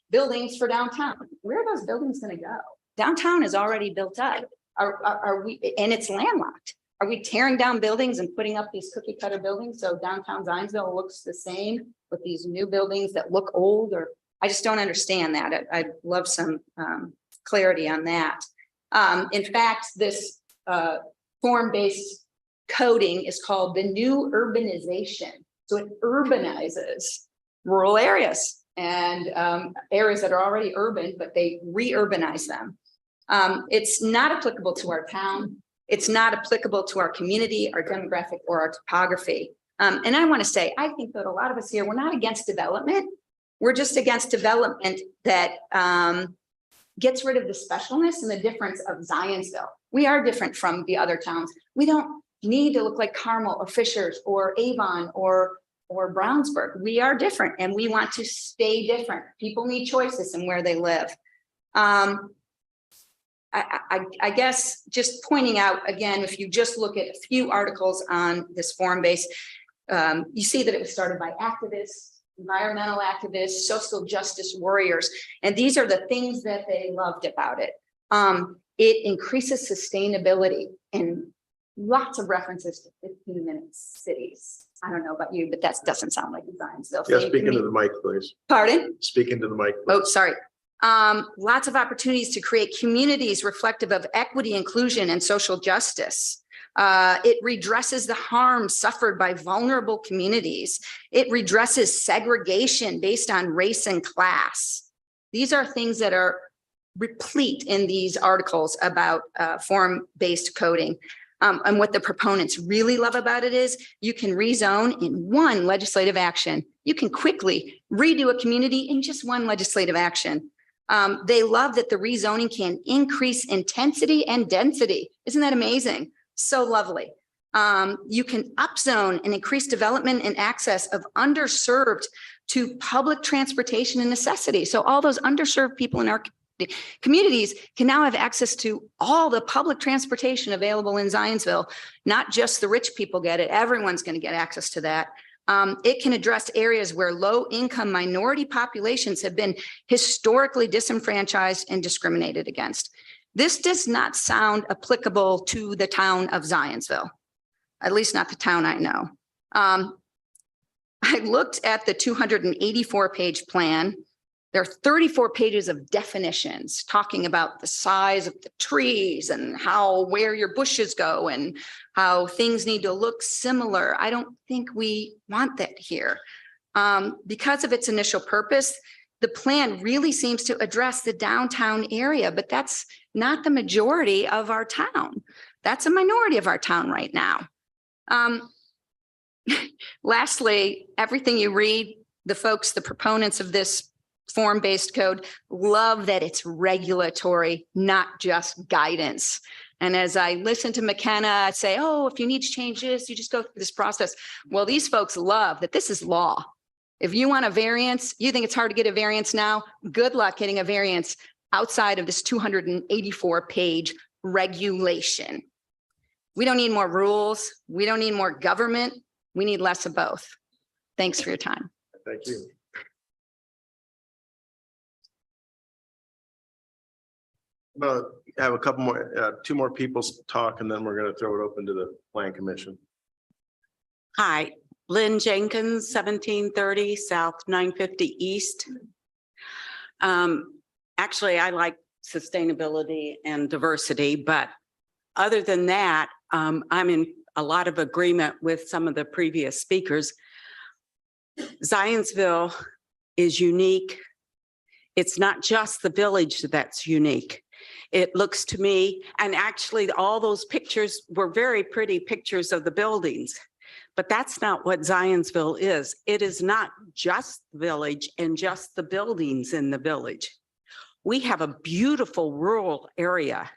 Speaker 12: buildings for downtown. Where are those buildings going to go? Downtown is already built up. Are we, and it's landlocked. Are we tearing down buildings and putting up these cookie cutter buildings so downtown Zionsville looks the same with these new buildings that look old? Or I just don't understand that. I'd love some clarity on that. In fact, this form-based coding is called the new urbanization. So it urbanizes rural areas and areas that are already urban, but they re-urbanize them. It's not applicable to our town. It's not applicable to our community, our demographic, or our topography. And I want to say, I think that a lot of us here, we're not against development. We're just against development that gets rid of the specialness and the difference of Zionsville. We are different from the other towns. We don't need to look like Carmel or Fishers or Avon or Brownsburg. We are different, and we want to stay different. People need choices in where they live. I guess just pointing out again, if you just look at a few articles on this form base, you see that it was started by activists, environmental activists, social justice warriors, and these are the things that they loved about it. It increases sustainability and lots of references to 15-minute cities. I don't know about you, but that doesn't sound like Zionsville.
Speaker 1: Yeah, speak into the mic, please.
Speaker 12: Pardon?
Speaker 1: Speak into the mic.
Speaker 12: Oh, sorry. Lots of opportunities to create communities reflective of equity, inclusion, and social justice. It redresses the harm suffered by vulnerable communities. It redresses segregation based on race and class. These are things that are replete in these articles about form-based coding. And what the proponents really love about it is you can rezone in one legislative action. You can quickly redo a community in just one legislative action. They love that the rezoning can increase intensity and density. Isn't that amazing? So lovely. You can upzone and increase development and access of underserved to public transportation and necessity. So all those underserved people in our communities can now have access to all the public transportation available in Zionsville. Not just the rich people get it. Everyone's going to get access to that. It can address areas where low-income minority populations have been historically disenfranchised and discriminated against. This does not sound applicable to the town of Zionsville, at least not the town I know. I looked at the 284-page plan. There are 34 pages of definitions talking about the size of the trees and where your bushes go and how things need to look similar. I don't think we want that here. Because of its initial purpose, the plan really seems to address the downtown area, but that's not the majority of our town. That's a minority of our town right now. Lastly, everything you read, the proponents of this form-based code love that it's regulatory, not just guidance. And as I listen to McKenna say, oh, if you need to change this, you just go through this process. Well, these folks love that this is law. If you want a variance, you think it's hard to get a variance now, good luck getting a variance outside of this 284-page regulation. We don't need more rules. We don't need more government. We need less of both. Thanks for your time.
Speaker 1: Thank you. Well, have a couple more, two more people talk, and then we're going to throw it open to the Plan Commission.
Speaker 13: Hi, Lynn Jenkins, 1730 South 950 East. Actually, I like sustainability and diversity, but other than that, I'm in a lot of agreement with some of the previous speakers. Zionsville is unique. It's not just the village that's unique. It looks to me, and actually all those pictures were very pretty pictures of the buildings, but that's not what Zionsville is. It is not just the village and just the buildings in the village. We have a beautiful rural area,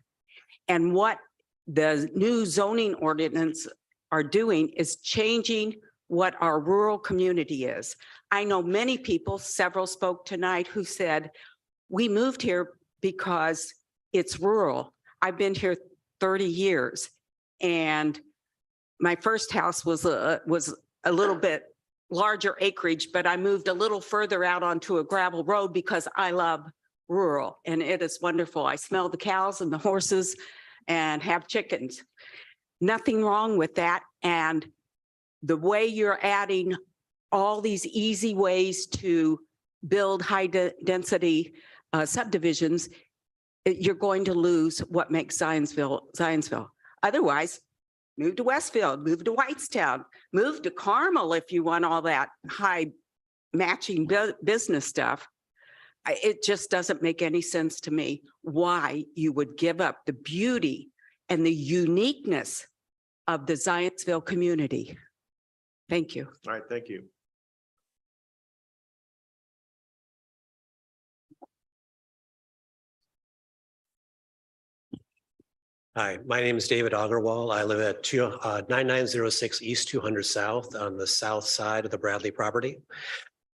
Speaker 13: and what the new zoning ordinance are doing is changing what our rural community is. I know many people, several spoke tonight, who said, we moved here because it's rural. I've been here 30 years, and my first house was a little bit larger acreage, but I moved a little further out onto a gravel road because I love rural, and it is wonderful. I smell the cows and the horses and have chickens. Nothing wrong with that. And the way you're adding all these easy ways to build high density subdivisions, you're going to lose what makes Zionsville. Otherwise, move to Westfield, move to Whitestown, move to Carmel if you want all that high matching business stuff. It just doesn't make any sense to me why you would give up the beauty and the uniqueness of the Zionsville community. Thank you.
Speaker 1: All right, thank you.
Speaker 14: Hi, my name is David Agarwal. I live at 9906 East 200 South on the south side of the Bradley property.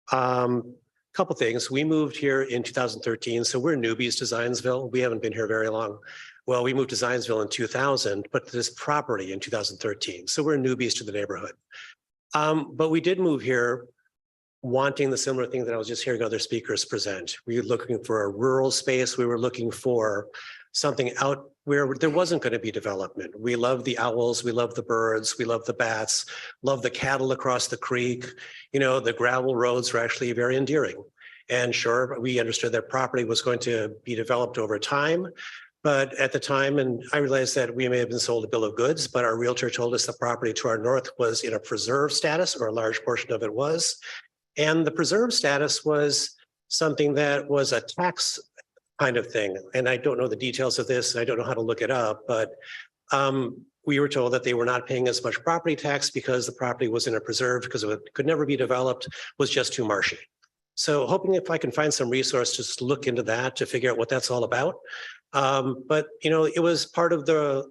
Speaker 14: Couple things. We moved here in 2013, so we're newbies to Zionsville. We haven't been here very long. Well, we moved to Zionsville in 2000, but this property in 2013. So we're newbies to the neighborhood. But we did move here wanting the similar thing that I was just hearing other speakers present. We were looking for a rural space. We were looking for something out where there wasn't going to be development. We love the owls, we love the birds, we love the bats, love the cattle across the creek. You know, the gravel roads are actually very endearing. And sure, we understood that property was going to be developed over time. But at the time, and I realized that we may have been sold a bill of goods, but our realtor told us the property to our north was in a preserve status, or a large portion of it was. And the preserve status was something that was a tax kind of thing. And I don't know the details of this. I don't know how to look it up, but We were told that they were not paying as much property tax because the property was in a preserve because it could never be developed, was just too marshy. So hoping if I can find some resources to look into that, to figure out what that's all about. But you know, it was part of the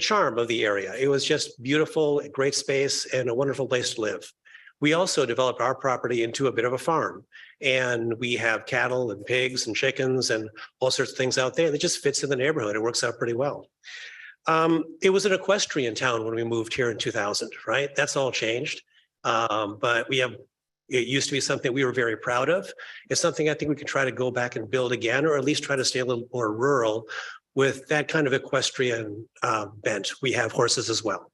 Speaker 14: charm of the area. It was just beautiful, a great space and a wonderful place to live. We also developed our property into a bit of a farm, and we have cattle and pigs and chickens and all sorts of things out there that just fits in the neighborhood. It works out pretty well. It was an equestrian town when we moved here in 2000, right? That's all changed. But it used to be something we were very proud of. It's something I think we can try to go back and build again, or at least try to stay a little more rural with that kind of equestrian bent. We have horses as well.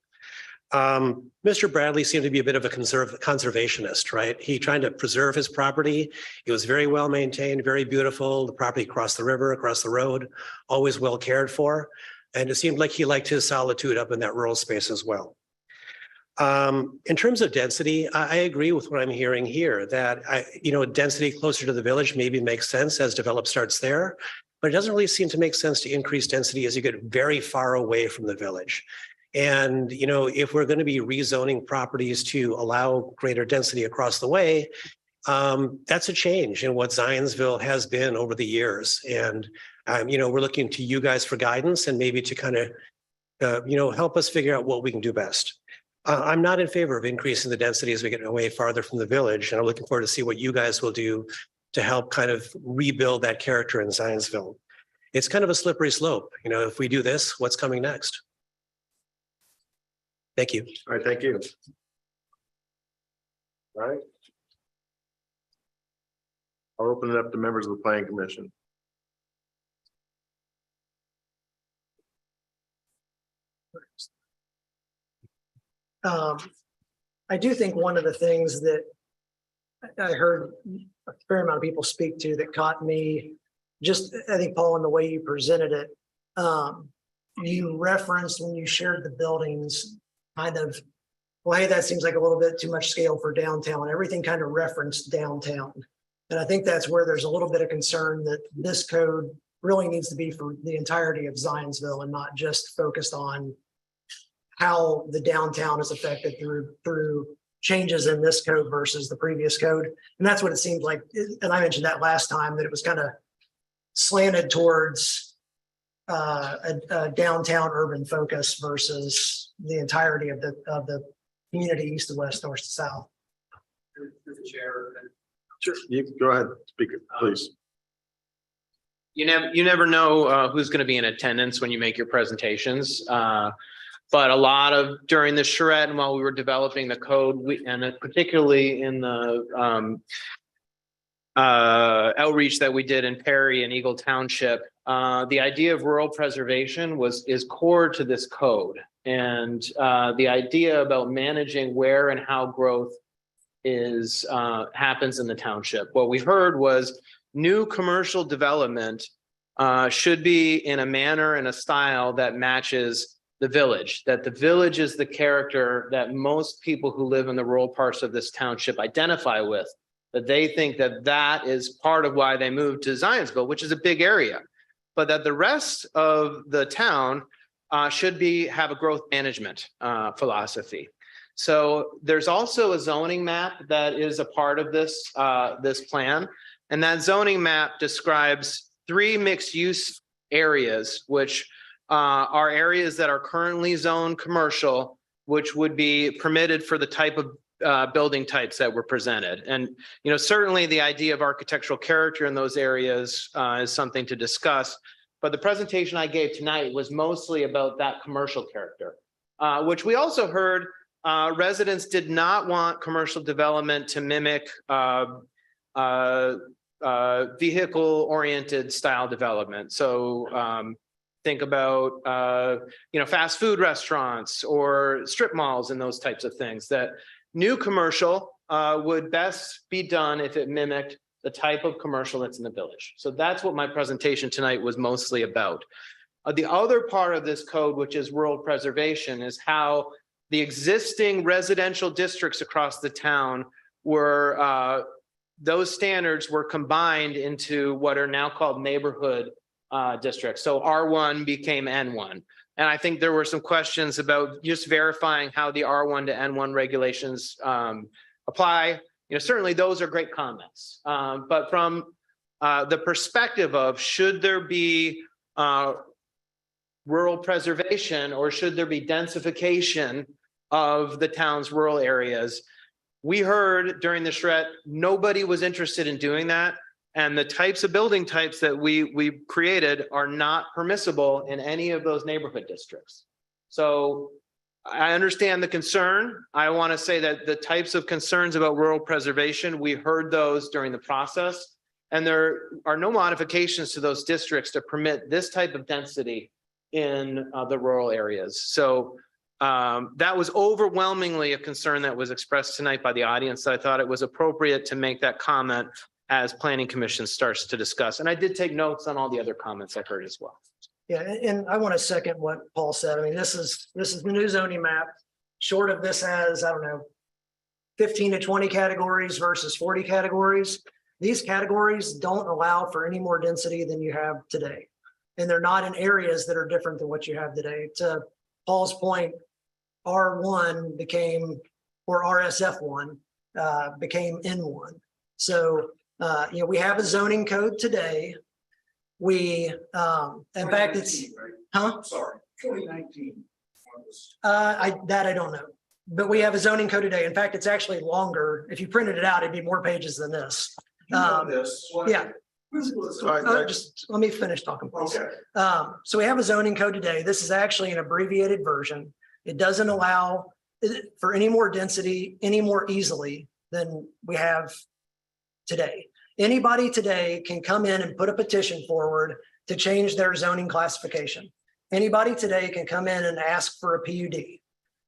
Speaker 14: Mr. Bradley seemed to be a bit of a conservationist, right? He trying to preserve his property. It was very well maintained, very beautiful. The property across the river, across the road, always well cared for. And it seemed like he liked his solitude up in that rural space as well. In terms of density, I agree with what I'm hearing here, that density closer to the village maybe makes sense as develop starts there, but it doesn't really seem to make sense to increase density as you get very far away from the village. And, you know, if we're going to be rezoning properties to allow greater density across the way, that's a change in what Zionsville has been over the years. And, we're looking to you guys for guidance and maybe to kind of, help us figure out what we can do best. I'm not in favor of increasing the density as we get away farther from the village. And I'm looking forward to see what you guys will do to help kind of rebuild that character in Zionsville. It's kind of a slippery slope. You know, if we do this, what's coming next? Thank you.
Speaker 1: All right, thank you. All right. I'll open it up to members of the planning commission.
Speaker 4: I do think one of the things that I heard a fair amount of people speak to that caught me, just, I think, Paul, in the way you presented it, you referenced when you shared the buildings, kind of, well, hey, that seems like a little bit too much scale for downtown. Everything kind of referenced downtown. And I think that's where there's a little bit of concern that this code really needs to be for the entirety of Zionsville and not just focused on how the downtown is affected through changes in this code versus the previous code. And that's what it seemed like. And I mentioned that last time, that it was kind of slanted towards a downtown urban focus versus the entirety of the community, east to west, north to south.
Speaker 1: Sure, you can go ahead, speak, please.
Speaker 3: You never know who's going to be in attendance when you make your presentations. But a lot of during the charrette and while we were developing the code, and particularly in the outreach that we did in Perry and Eagle Township, the idea of rural preservation is core to this code. And the idea about managing where and how growth happens in the township. What we heard was new commercial development should be in a manner and a style that matches the village, that the village is the character that most people who live in the rural parts of this township identify with, that they think that is part of why they moved to Zionsville, which is a big area, but that the rest of the town should have a growth management philosophy. So there's also a zoning map that is a part of this plan. And that zoning map describes 3 mixed use areas, which are areas that are currently zoned commercial, which would be permitted for the type of building types that were presented. And, certainly the idea of architectural character in those areas is something to discuss. But the presentation I gave tonight was mostly about that commercial character, which we also heard residents did not want commercial development to mimic vehicle-oriented style development. So think about, fast food restaurants or strip malls and those types of things. That new commercial would best be done if it mimicked the type of commercial that's in the village. So that's what my presentation tonight was mostly about. The other part of this code, which is rural preservation, is how the existing residential districts across the town those standards were combined into what are now called neighborhood district. So R1 became N1. And I think there were some questions about just verifying how the R1 to N1 regulations apply. Certainly those are great comments. But from the perspective of should there be rural preservation or should there be densification of the town's rural areas, we heard during the shred, nobody was interested in doing that. And the types of building types that we created are not permissible in any of those neighborhood districts. So I understand the concern. I want to say that the types of concerns about rural preservation, we heard those during the process. And there are no modifications to those districts to permit this type of density in the rural areas. So that was overwhelmingly a concern that was expressed tonight by the audience. I thought it was appropriate to make that comment as Planning Commission starts to discuss. And I did take notes on all the other comments I heard as well.
Speaker 4: Yeah, and I want to second what Paul said. I mean, this is the new zoning map. Short of this has, I don't know, 15 to 20 categories versus 40 categories. These categories don't allow for any more density than you have today. And they're not in areas that are different than what you have today. To Paul's point, R1 became, or RSF1 became N1. So, we have a zoning code today. We, in fact, it's, huh?
Speaker 7: Sorry, 2019.
Speaker 4: I don't know, but we have a zoning code today. In fact, it's actually longer. If you printed it out, it'd be more pages than this. Yeah. Just let me finish talking, please.
Speaker 7: Okay.
Speaker 4: So we have a zoning code today. This is actually an abbreviated version. It doesn't allow for any more density, any more easily than we have today. Anybody today can come in and put a petition forward to change their zoning classification. Anybody today can come in and ask for a PUD.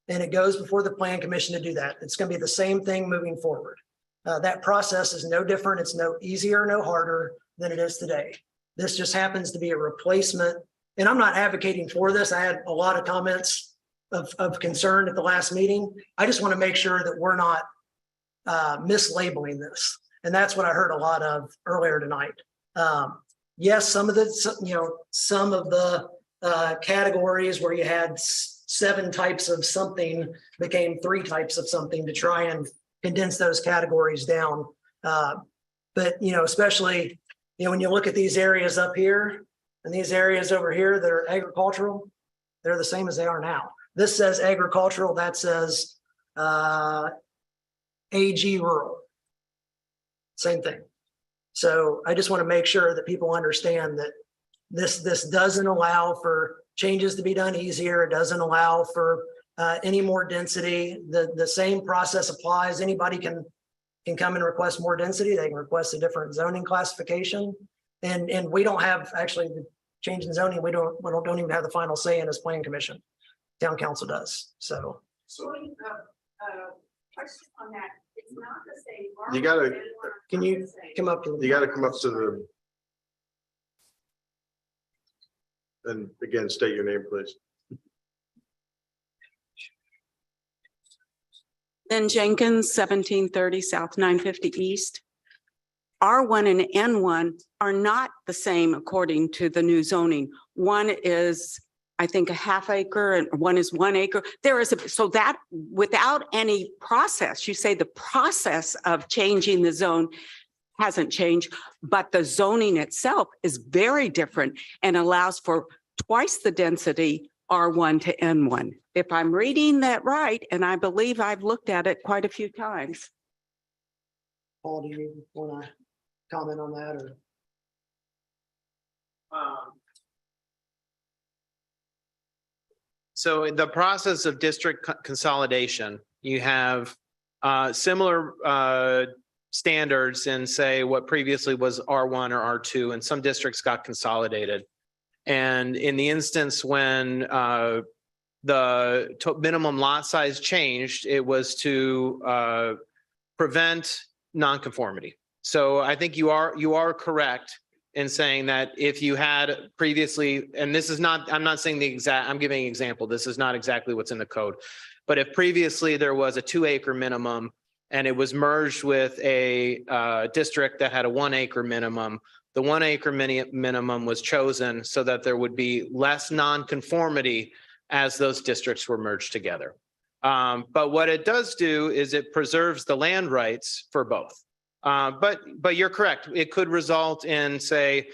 Speaker 4: And it goes before the Plan Commission to do that. It's going to be the same thing moving forward. That process is no different. It's no easier, no harder than it is today. This just happens to be a replacement. And I'm not advocating for this. I had a lot of comments of concern at the last meeting. I just want to make sure that we're not mislabeling this. And that's what I heard a lot of earlier tonight. Yes, some of the categories where you had 7 types of something became 3 types of something to try and condense those categories down. But, especially, when you look at these areas up here and these areas over here that are agricultural, they're the same as they are now. This says agricultural, that says AG rural. Same thing. So I just want to make sure that people understand that this doesn't allow for changes to be done easier. It doesn't allow for any more density. The same process applies. Anybody can come and request more density. They can request a different zoning classification. And we don't have actually the change in zoning. We don't even have the final say in as Planning Commission. Town Council does. So.
Speaker 12: Question on that. It's not the same.
Speaker 1: You gotta,
Speaker 4: Can you come up to?
Speaker 1: you gotta come up to the, and again, state your name, please.
Speaker 13: Then Jenkins, 1730 South 950 East. R1 and N1 are not the same according to the new zoning. One is, I think, a ½ acre and one is 1 acre. So that without any process, you say the process of changing the zone hasn't changed, but the zoning itself is very different and allows for twice the density R1 to N1. If I'm reading that right, and I believe I've looked at it quite a few times.
Speaker 4: Paul, do you want to comment on that or?
Speaker 3: So in the process of district consolidation, you have similar standards in, say, what previously was R1 or R2, and some districts got consolidated. And in the instance when the minimum lot size changed, it was to prevent nonconformity. So I think you are correct in saying that if you had previously, and this is not, I'm not saying the exact, I'm giving an example. This is not exactly what's in the code. But if previously there was a 2 acre minimum and it was merged with a district that had a 1 acre minimum, the 1 acre minimum was chosen so that there would be less nonconformity as those districts were merged together. But what it does do is it preserves the land rights for both. But you're correct. It could result in, say,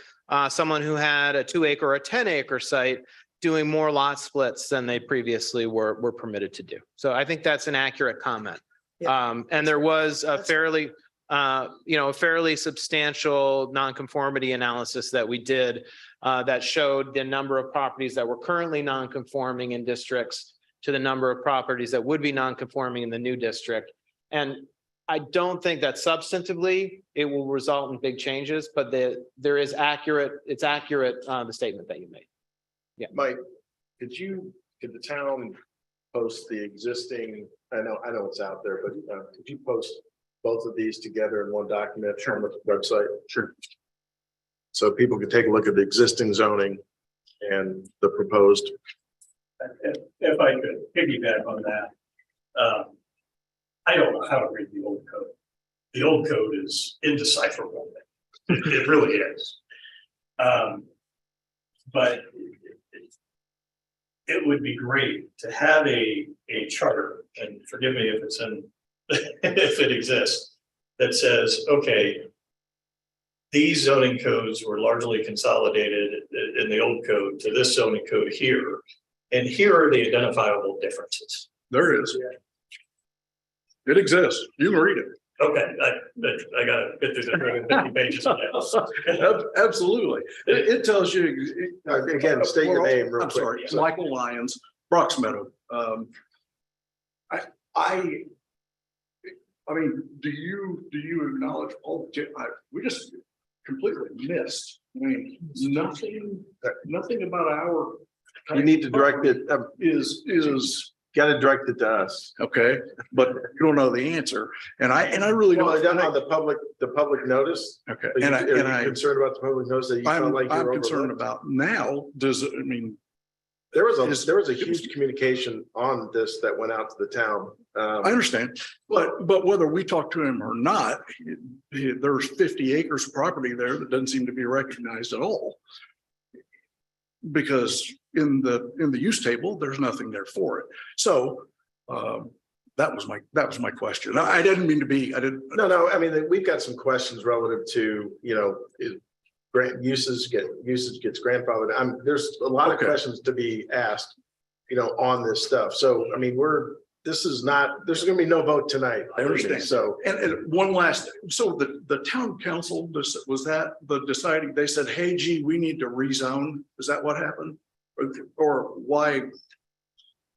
Speaker 3: someone who had a 2 acre or a 10 acre site doing more lot splits than they previously were permitted to do. So I think that's an accurate comment. And there was a fairly, a fairly substantial nonconformity analysis that we did that showed the number of properties that were currently nonconforming in districts to the number of properties that would be nonconforming in the new district. And I don't think that substantively it will result in big changes, but it's accurate, the statement that you made. Yeah.
Speaker 1: Mike, could the town post the existing, I know it's out there, but could you post both of these together in one document on the website?
Speaker 2: Sure.
Speaker 1: So people could take a look at the existing zoning and the proposed.
Speaker 15: If I could piggyback on that, I don't know how to read the old code. The old code is indecipherable. It really is. But it would be great to have a charter, and forgive me if it's in, if it exists, that says, okay, these zoning codes were largely consolidated in the old code to this zoning code here. And here are the identifiable differences.
Speaker 7: There is. It exists. You can read it.
Speaker 15: Okay, I gotta get through the 350 pages of that.
Speaker 7: Absolutely. It tells you.
Speaker 1: Again, state your name real
Speaker 7: I'm
Speaker 1: quick.
Speaker 7: sorry, Michael Lyons, Brock's Meadow. I mean, do you acknowledge, we just completely missed. I mean, nothing about our.
Speaker 1: You need to direct it,
Speaker 7: Is
Speaker 1: got to direct it to us.
Speaker 7: okay, but you don't know the answer. And I really
Speaker 1: Well, I
Speaker 7: don't.
Speaker 1: done on the public notice.
Speaker 7: Okay,
Speaker 1: Are you concerned about the public notice that you felt like you
Speaker 7: I'm
Speaker 1: were
Speaker 7: concerned
Speaker 1: overlooked?
Speaker 7: about now.
Speaker 1: There was a huge communication on this that went out to the town.
Speaker 7: I understand, but whether we talk to him or not, there's 50 acres of property there that doesn't seem to be recognized at all. Because in the use table, there's nothing there for it. So that was my question. I didn't mean to be,
Speaker 1: No, I mean, we've got some questions relative to, grant usage gets grandfathered. There's a lot of questions to be asked, on this stuff. So, I mean, there's gonna be no vote tonight.
Speaker 7: I understand.
Speaker 1: So,
Speaker 7: and one last, so the town council, was that the deciding, they said, hey, gee, we need to rezone? Is that what happened? Or why?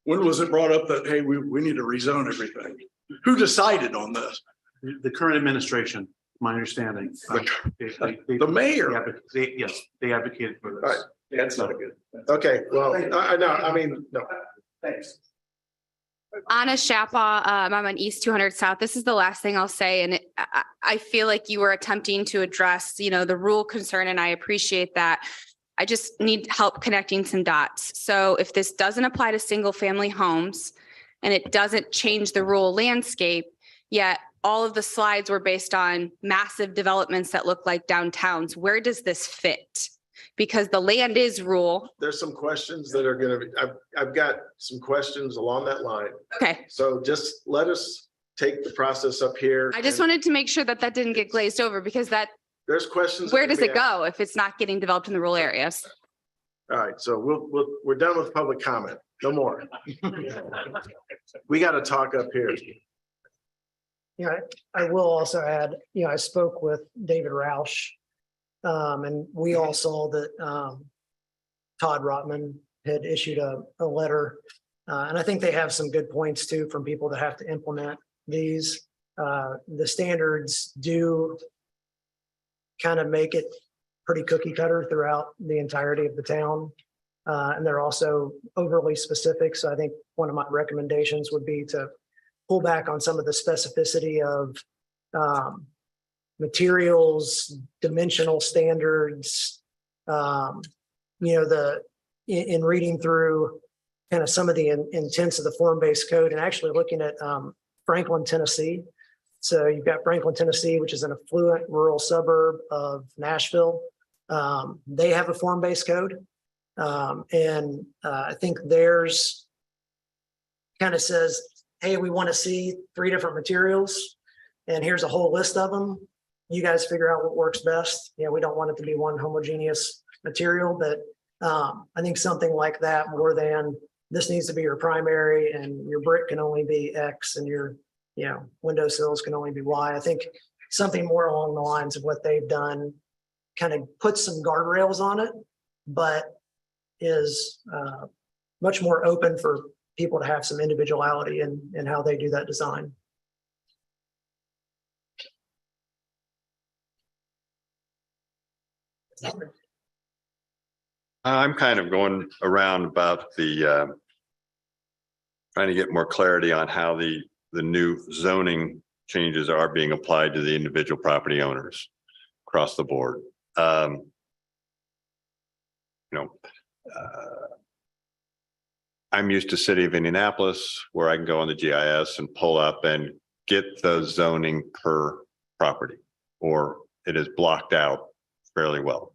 Speaker 7: When was it brought up that, hey, we need to rezone everything? Who decided on this?
Speaker 2: The current administration, my understanding.
Speaker 7: The mayor.
Speaker 2: Yes, they advocated for
Speaker 1: all
Speaker 2: this.
Speaker 1: right,
Speaker 7: That's not good.
Speaker 1: okay, well, no.
Speaker 7: Thanks.
Speaker 10: Anna Shapaw, I'm on East 200 South. This is the last thing I'll say. And I feel like you were attempting to address, the rule concern, and I appreciate that. I just need help connecting some dots. So if this doesn't apply to single family homes and it doesn't change the rural landscape, yet all of the slides were based on massive developments that look like downtowns, where does this fit? Because the land is rural.
Speaker 1: There's some questions that are gonna be, I've got some questions along that line.
Speaker 10: Okay.
Speaker 1: So just let us take the process up here.
Speaker 10: I just wanted to make sure that didn't get glazed over because
Speaker 1: There's questions.
Speaker 10: where does it go if it's not getting developed in the rural areas?
Speaker 1: All right, so we're done with public comment. No more. We got to talk up here.
Speaker 4: I will also add, I spoke with David Roush. And we all saw that Todd Rotman had issued a letter. And I think they have some good points too from people that have to implement these. The standards do kind of make it pretty cookie cutter throughout the entirety of the town. And they're also overly specific. So I think one of my recommendations would be to pull back on some of the specificity of materials, dimensional standards, in reading through kind of some of the intents of the form-based code and actually looking at Franklin, Tennessee, So you've got Franklin, Tennessee, which is an affluent rural suburb of Nashville. They have a form-based code. I think theirs kind of says, hey, we want to see 3 different materials and here's a whole list of them. You guys figure out what works best. You know, we don't want it to be one homogeneous material, but I think something like that, more than this needs to be your primary and your brick can only be X and your, you know, windowsills can only be Y. I think something more along the lines of what they've done kind of puts some guardrails on it, but is much more open for people to have some individuality in how they do that design.
Speaker 16: I'm kind of going around about the trying to get more clarity on how the new zoning changes are being applied to the individual property owners across the board. I'm used to City of Indianapolis, where I can go on the GIS and pull up and get the zoning per property, or it is blocked out fairly well.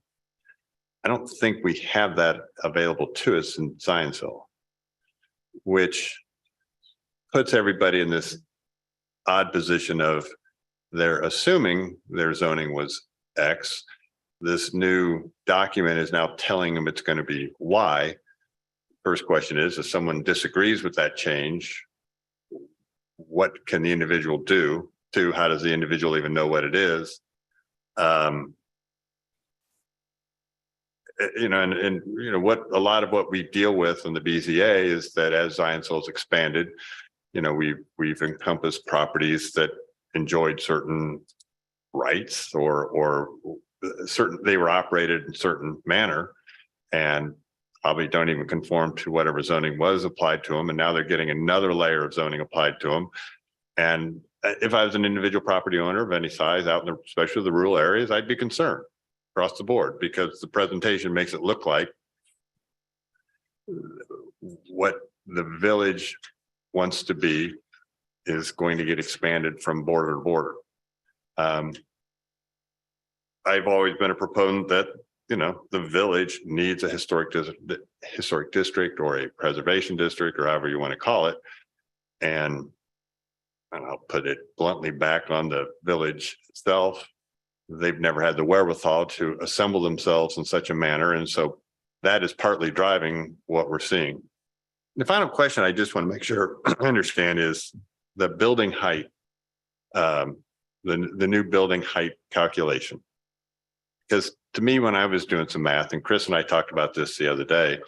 Speaker 16: I don't think we have that available to us in Zionsville, which puts everybody in this odd position of they're assuming their zoning was X. This new document is now telling them it's going to be Y. First question is, if someone disagrees with that change, what can the individual do? Two, how does the individual even know what it is? What a lot of what we deal with in the BZA is that as Zionsville's expanded, we've encompassed properties that enjoyed certain rights or certain, they were operated in a certain manner and probably don't even conform to whatever zoning was applied to them. And now they're getting another layer of zoning applied to them. And if I was an individual property owner of any size out in the, especially the rural areas, I'd be concerned across the board because the presentation makes it look like what the village wants to be is going to get expanded from border to border. I've always been a proponent that, the village needs a historic district or a preservation district or however you want to call it. And I'll put it bluntly back on the village itself. They've never had the wherewithal to assemble themselves in such a manner. And so that is partly driving what we're seeing. The final question I just want to make sure I understand is the building height, the new building height calculation. Because to me, when I was doing some math, and Chris and I talked about this the other day,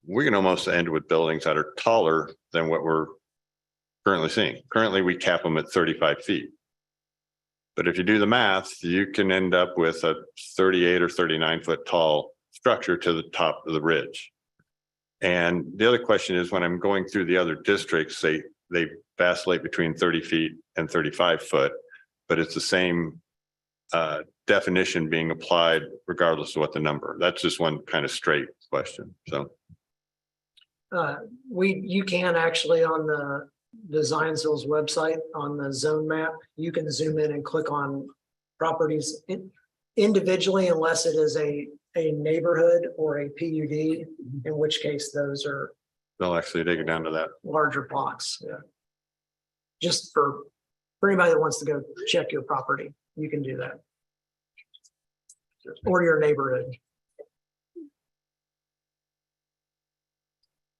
Speaker 16: we can almost end with buildings that are taller than what we're currently seeing. Currently, we cap them at 35 feet. But if you do the math, you can end up with a 38 or 39 foot tall structure to the top of the ridge. And the other question is when I'm going through the other districts, they vacillate between 30 feet and 35 foot, but it's the same definition being applied regardless of what the number. That's just one kind of straight question. So
Speaker 4: you can actually on the Zionsville's website on the zone map, you can zoom in and click on properties individually unless it is a neighborhood or a PUD, in which case those are
Speaker 16: they'll actually dig it down to that
Speaker 4: larger plots. Yeah. Just for anybody that wants to go check your property, you can do that. Or your neighborhood.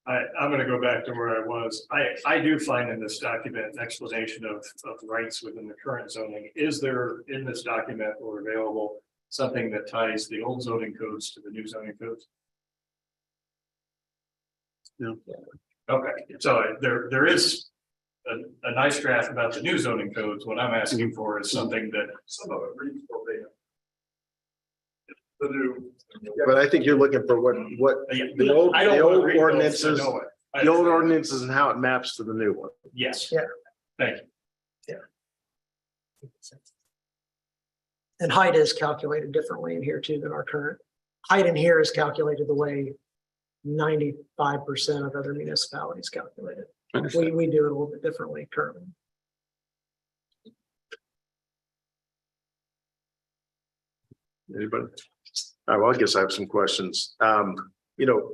Speaker 15: I'm going to go back to where I was. I do find in this document an explanation of rights within the current zoning. Is there in this document or available something that ties the old zoning codes to the new zoning codes?
Speaker 2: No.
Speaker 15: Okay, so there is a nice draft about the new zoning codes. What I'm asking for is something that some of it reads verbatim. The new.
Speaker 1: Yeah, but I think you're looking for what the old ordinances, the old ordinances and how it maps to the new one.
Speaker 15: Yes.
Speaker 4: Yeah.
Speaker 15: Thank you.
Speaker 4: Yeah. And height is calculated differently in here too than our current. Height in here is calculated the way 95% of other municipalities calculate it. We do it a little bit differently currently.
Speaker 1: Anybody? All right, well, I guess I have some questions. You know,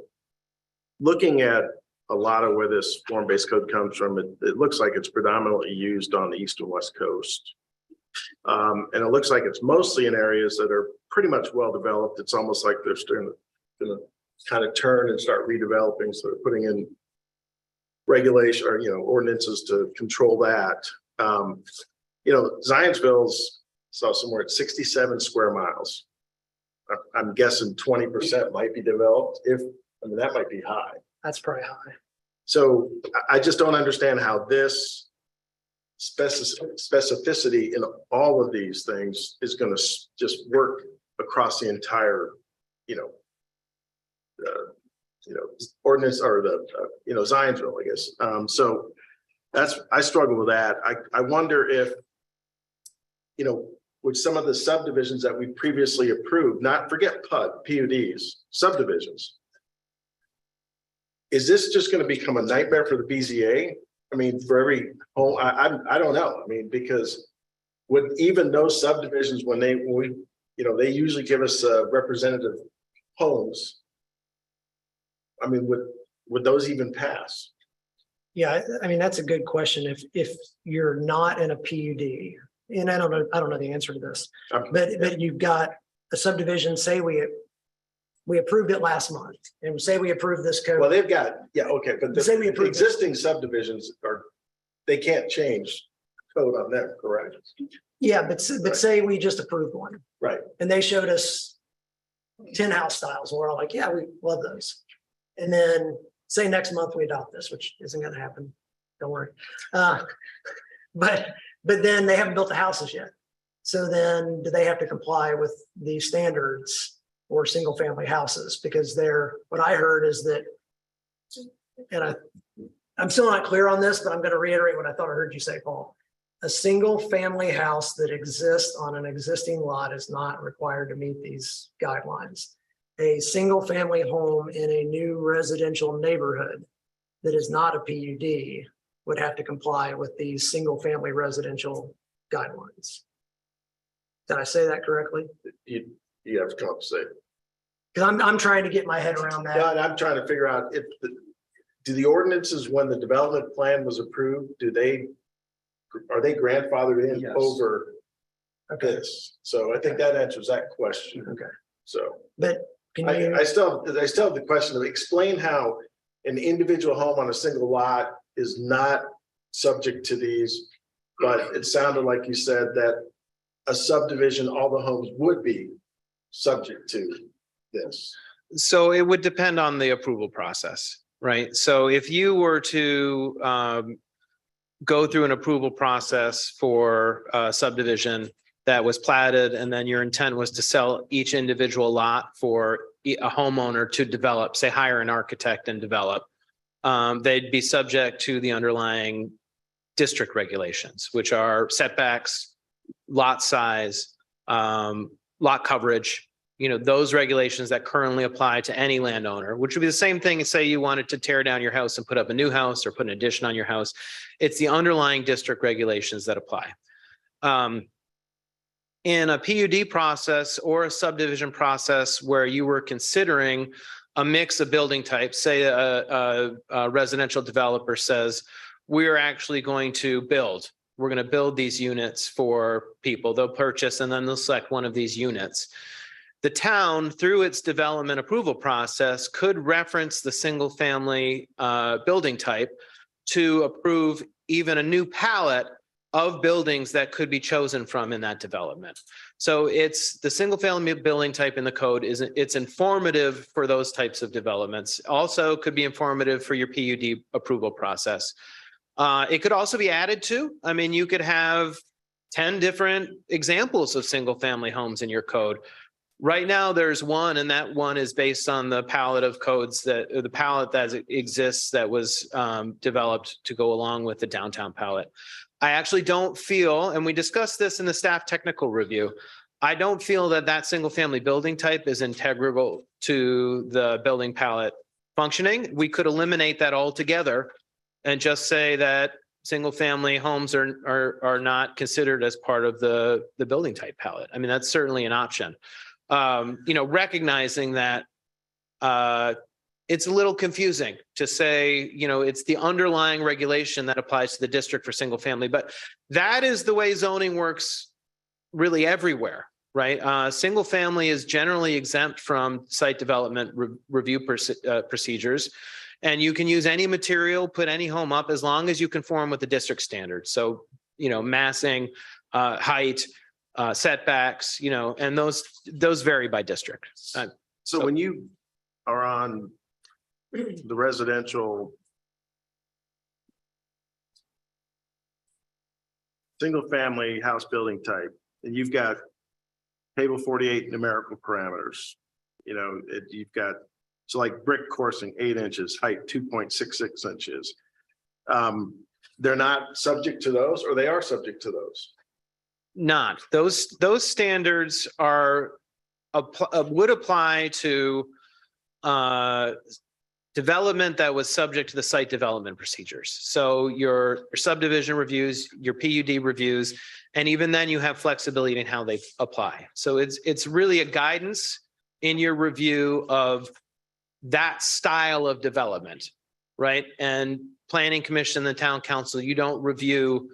Speaker 1: looking at a lot of where this form-based code comes from, it looks like it's predominantly used on the east and west coast. And it looks like it's mostly in areas that are pretty much well-developed. It's almost like they're starting to kind of turn and start redeveloping, so they're putting in regulation or, you know, ordinances to control that. You know, Zionsville's saw somewhere at 67 square miles. I'm guessing 20% might be developed. I mean, that might be high.
Speaker 4: That's probably high.
Speaker 1: So I just don't understand how this specificity in all of these things is going to just work across the entire, ordinance or the, Zionsville, I guess. So I struggle with that. I wonder if, with some of the subdivisions that we previously approved, forget PUDs, subdivisions. Is this just going to become a nightmare for the BZA? I mean, for every home, I don't know. I mean, because would even those subdivisions, when they usually give us representative homes. I mean, would those even pass?
Speaker 4: Yeah, I mean, that's a good question. If you're not in a PUD, and I don't know the answer to this, but you've got a subdivision, say we approved it last month, and say we approved this code.
Speaker 1: Well, they've got, okay, but
Speaker 4: Say we
Speaker 1: the
Speaker 4: approve
Speaker 1: existing subdivisions they can't change code on them, correct?
Speaker 4: Yeah, but say we just approved one.
Speaker 1: Right.
Speaker 4: And they showed us 10 house styles, and we're all like, yeah, we love those. And then say next month we adopt this, which isn't going to happen. Don't worry. But then they haven't built the houses yet. So then do they have to comply with the standards or single family houses? Because what I heard is that, and I'm still not clear on this, but I'm going to reiterate what I thought I heard you say, Paul. A single family house that exists on an existing lot is not required to meet these guidelines. A single family home in a new residential neighborhood that is not a PUD would have to comply with these single family residential guidelines. Did I say that correctly?
Speaker 1: You have to compensate.
Speaker 4: Because I'm trying to get my head around that.
Speaker 1: Yeah, and I'm trying to figure out do the ordinances, when the development plan was approved, are they grandfathered in over this? So I think that answers that question.
Speaker 4: Okay.
Speaker 1: So,
Speaker 4: but
Speaker 1: I still have the question of explain how an individual home on a single lot is not subject to these, but it sounded like you said that a subdivision, all the homes would be subject to this.
Speaker 3: So it would depend on the approval process, right? So if you were to go through an approval process for a subdivision that was platted, and then your intent was to sell each individual lot for a homeowner to develop, say, hire an architect and develop, they'd be subject to the underlying district regulations, which are setbacks, lot size, lot coverage, those regulations that currently apply to any landowner, which would be the same thing as say you wanted to tear down your house and put up a new house or put an addition on your house. It's the underlying district regulations that apply. In a PUD process or a subdivision process where you were considering a mix of building types, say a residential developer says, we're actually going to build. We're going to build these units for people. They'll purchase and then they'll select one of these units. The town, through its development approval process, could reference the single family building type to approve even a new palette of buildings that could be chosen from in that development. So it's the single family building type in the code it's informative for those types of developments. Also could be informative for your PUD approval process. It could also be added to. I mean, you could have 10 different examples of single family homes in your code. Right now, there's one, and that one is based on the palette of codes the palette that exists that was developed to go along with the downtown palette. I actually don't feel, and we discussed this in the staff technical review, I don't feel that single family building type is integral to the building palette functioning. We could eliminate that altogether and just say that single family homes are not considered as part of the building type palette. I mean, that's certainly an option. recognizing that it's a little confusing to say, it's the underlying regulation that applies to the district for single family, but that is the way zoning works really everywhere, right? Single family is generally exempt from site development review procedures. And you can use any material, put any home up as long as you conform with the district standards. So, massing, height, setbacks, and those vary by district.
Speaker 1: So when you are on the residential single family house building type, and you've got table 48 numerical parameters, you've got, so like brick coursing 8 inches, height 2.66 inches. They're not subject to those, or they are subject to those?
Speaker 3: Not those standards would apply to development that was subject to the site development procedures. So your subdivision reviews, your PUD reviews, and even then you have flexibility in how they apply. So it's really a guidance in your review of that style of development, right? And planning commission, the town council, you don't review,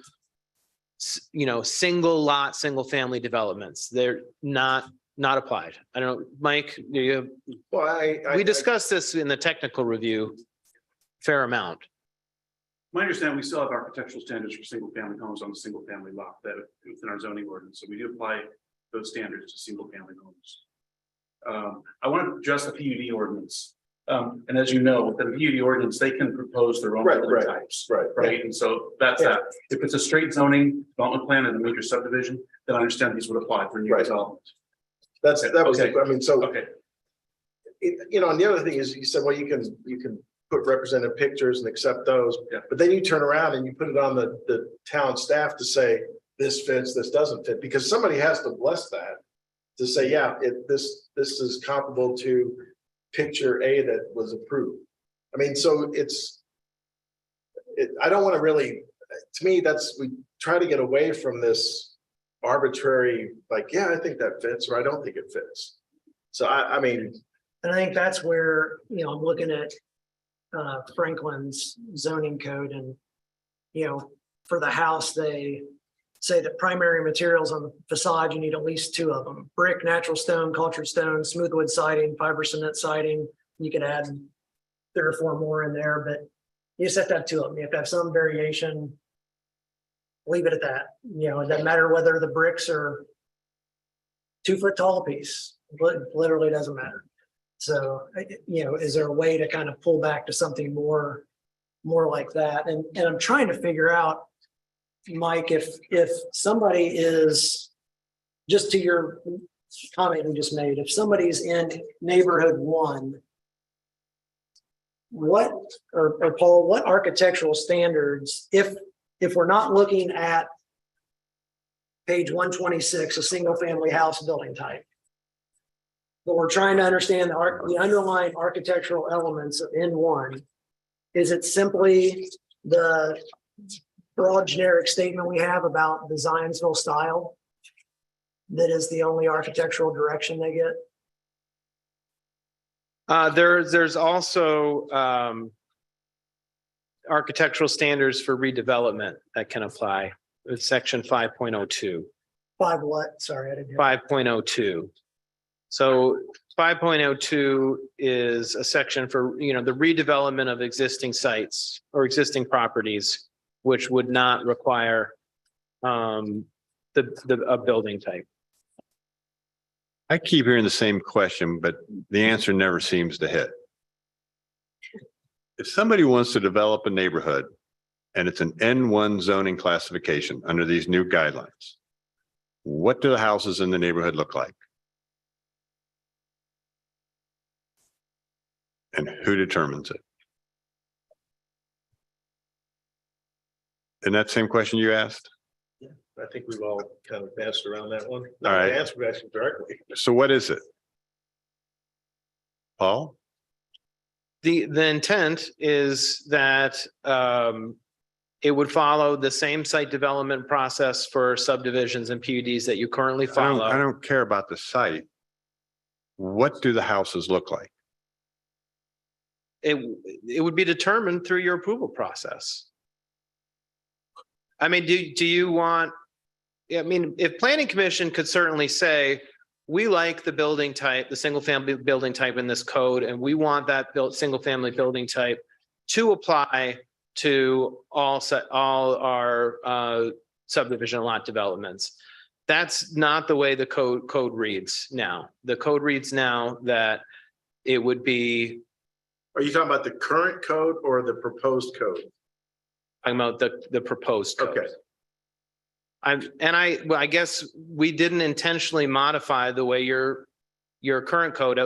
Speaker 3: single lot, single family developments. They're not applied. I don't know, Mike, we discussed this in the technical review fair amount.
Speaker 2: My understanding, we still have architectural standards for single family homes on the single family lot that within our zoning ordinance. So we do apply those standards to single family homes. I want to address the PUD ordinance. And as you know, within the PUD ordinance, they can propose their own building types. Right. And so that's that. If it's a straight zoning development plan and a major subdivision, then I understand these would apply for new development.
Speaker 1: That was,
Speaker 2: Okay.
Speaker 1: I mean, so,
Speaker 2: Okay.
Speaker 1: And the other thing is you said, well, you can put representative pictures and accept those.
Speaker 2: Yeah.
Speaker 1: But then you turn around and you put it on the town staff to say, this fits, this doesn't fit, because somebody has to bless that to say, yeah, this is comparable to picture A that was approved. I mean, so I don't want to really, to me, we try to get away from this arbitrary, like, yeah, I think that fits, or I don't think it fits. So I mean.
Speaker 4: And I think that's where, I'm looking at Franklin's zoning code, and, for the house, they say that primary materials on the facade, you need at least 2 of them: brick, natural stone, cultured stone, smooth wood siding, fiber cement siding. You could add 3 or 4 more in there, but you just have to have 2 of them. You have to have some variation. Leave it at that. It doesn't matter whether the bricks are 2 foot tall piece. It literally doesn't matter. So, is there a way to kind of pull back to something more like that? And I'm trying to figure out, Mike, if somebody is, just to your comment you just made, if somebody's in neighborhood 1, or Paul, what architectural standards, if we're not looking at page 126, a single family house building type, but we're trying to understand the underlying architectural elements of N1, is it simply the broad generic statement we have about the Zionsville style that is the only architectural direction they get?
Speaker 3: There's also architectural standards for redevelopment that can apply. It's section 5.02.
Speaker 4: 5 what? Sorry, I didn't hear.
Speaker 3: 5.02. So 5.02 is a section for, the redevelopment of existing sites or existing properties, which would not require a building type.
Speaker 16: I keep hearing the same question, but the answer never seems to hit. If somebody wants to develop a neighborhood and it's an N1 zoning classification under these new guidelines, what do the houses in the neighborhood look like? And who determines it? And that same question you asked?
Speaker 1: I think we've all kind of danced around that one.
Speaker 16: All right.
Speaker 1: I answered actually directly.
Speaker 16: So what is it? Paul?
Speaker 3: The intent is that it would follow the same site development process for subdivisions and PUDs that you currently follow.
Speaker 16: I don't care about the site. what do the houses look like?
Speaker 3: It would be determined through your approval process. I mean, do you want, I mean, if planning commission could certainly say, we like the building type, the single family building type in this code, and we want that single family building type to apply to all our subdivision lot developments. That's not the way the code reads now. The code reads now that it would be.
Speaker 1: Are you talking about the current code or the proposed code?
Speaker 3: Talking about the proposed code.
Speaker 1: Okay.
Speaker 3: I guess we didn't intentionally modify the way your current code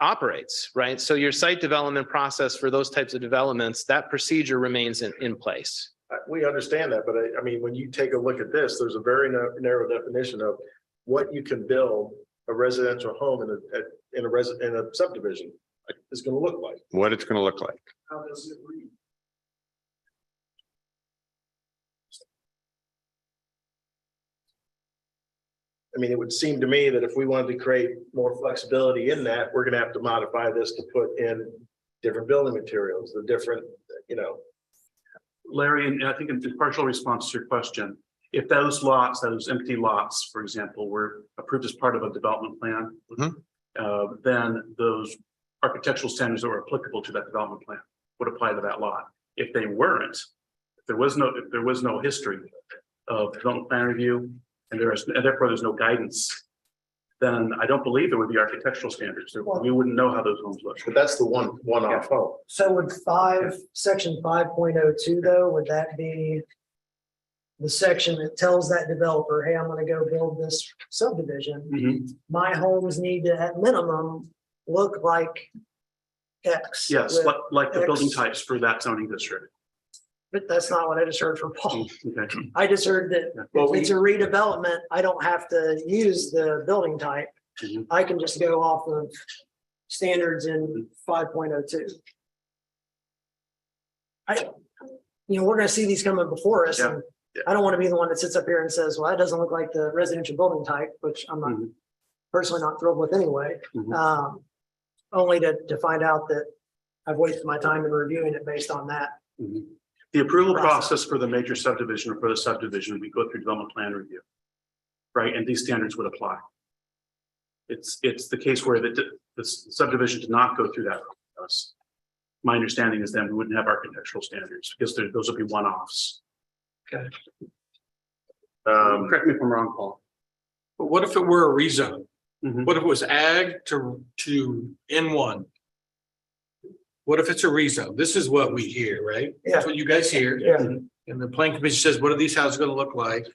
Speaker 3: operates, right? So your site development process for those types of developments, that procedure remains in place.
Speaker 1: We understand that, but I mean, when you take a look at this, there's a very narrow definition of what you can build a residential home in a subdivision is going to look like.
Speaker 16: What it's going to look like?
Speaker 1: How does it read? I mean, it would seem to me that if we wanted to create more flexibility in that, we're going to have to modify this to put in different building materials, the different, you know.
Speaker 2: Larry, and I think in partial response to your question, if those lots, those empty lots, for example, were approved as part of a development plan, then those architectural standards that were applicable to that development plan would apply to that lot. If they weren't, if there was no history of development plan review, and therefore there's no guidance, then I don't believe there would be architectural standards. We wouldn't know how those homes look.
Speaker 1: But that's the one-off home.
Speaker 4: So would section 5.02 though, would that be the section that tells that developer, hey, I'm gonna go build this subdivision. My homes need to, at minimum, look like X.
Speaker 2: Yes,
Speaker 4: with
Speaker 2: like the
Speaker 4: X.
Speaker 2: building types for that zoning district.
Speaker 4: But that's not what I just heard from Paul.
Speaker 2: Okay.
Speaker 4: I just heard that if it's a redevelopment, I don't have to use the building type. I can just go off of standards in 5.02. We're gonna see these coming before us. And I don't want to be the one that sits up here and says, well, that doesn't look like the residential building type, which I'm not personally not thrilled with anyway. Only to find out that I've wasted my time in reviewing it based on that.
Speaker 2: The approval process for the major subdivision or for the subdivision, we go through development plan review. Right, and these standards would apply. It's the case where the subdivision did not go through that process. My understanding is then we wouldn't have architectural standards because those would be one-offs.
Speaker 11: Okay.
Speaker 2: Correct me if I'm wrong, Paul.
Speaker 17: But what if it were a rezone? What if it was ag to N1? What if it's a rezone? This is what we hear, right?
Speaker 4: Yeah.
Speaker 17: That's what you guys hear.
Speaker 4: Yeah.
Speaker 17: And the planning commission says, what are these houses going to look like?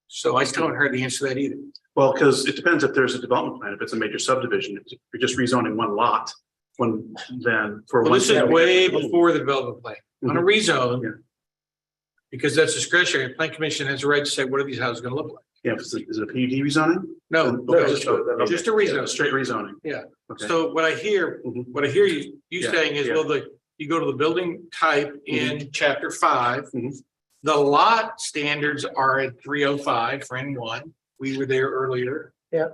Speaker 17: So I still haven't heard the answer to that either.
Speaker 2: Well, because it depends if there's a development plan, if it's a major subdivision, if you're just rezoning one lot, then for one.
Speaker 17: This is way before the development plan. On a rezone, because that's discretionary, planning commission has a right to say, what are these houses going to look like?
Speaker 2: Yeah, is it a PUD rezoning?
Speaker 17: No, just a rezone.
Speaker 2: Straight rezoning.
Speaker 17: Yeah.
Speaker 2: Okay.
Speaker 17: So what I hear you saying is, well, you go to the building type in chapter 5. The lot standards are at 305 for N1. We were there earlier.
Speaker 4: Yeah.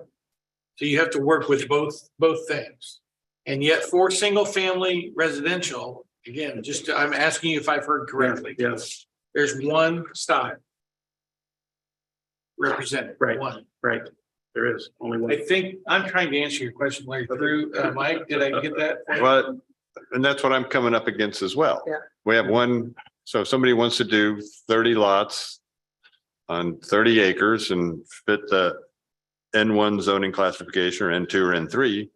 Speaker 17: So you have to work with both things. And yet for single family residential, again, I'm asking you if I've heard correctly.
Speaker 2: Yes.
Speaker 17: There's one style represented.
Speaker 2: Right.
Speaker 17: One.
Speaker 2: Right. There is only one.
Speaker 17: I think I'm trying to answer your question, Larry, through Mike. Did I get that?
Speaker 16: Well, and that's what I'm coming up against as well.
Speaker 4: Yeah.
Speaker 16: We have one, so if somebody wants to do 30 lots on 30 acres and fit the N1 zoning classification or N2 or N3,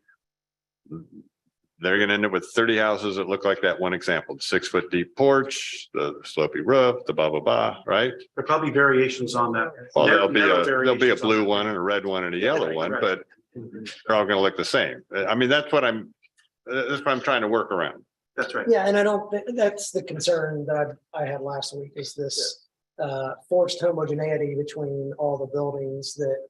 Speaker 16: they're going to end up with 30 houses that look like that one example, the 6-foot deep porch, the slopey roof, the blah, blah, blah, right?
Speaker 2: There'll probably variations on that.
Speaker 16: Well, there'll be
Speaker 2: Narrow
Speaker 16: a
Speaker 2: variations
Speaker 16: blue
Speaker 2: on that.
Speaker 16: one and a red one and a yellow
Speaker 2: Right,
Speaker 16: one,
Speaker 2: right.
Speaker 16: but they're all going to look the same. I mean, that's what I'm trying to work around.
Speaker 2: That's right.
Speaker 4: Yeah, and I don't, that's the concern that I had last week is this forced homogeneity between all the buildings that,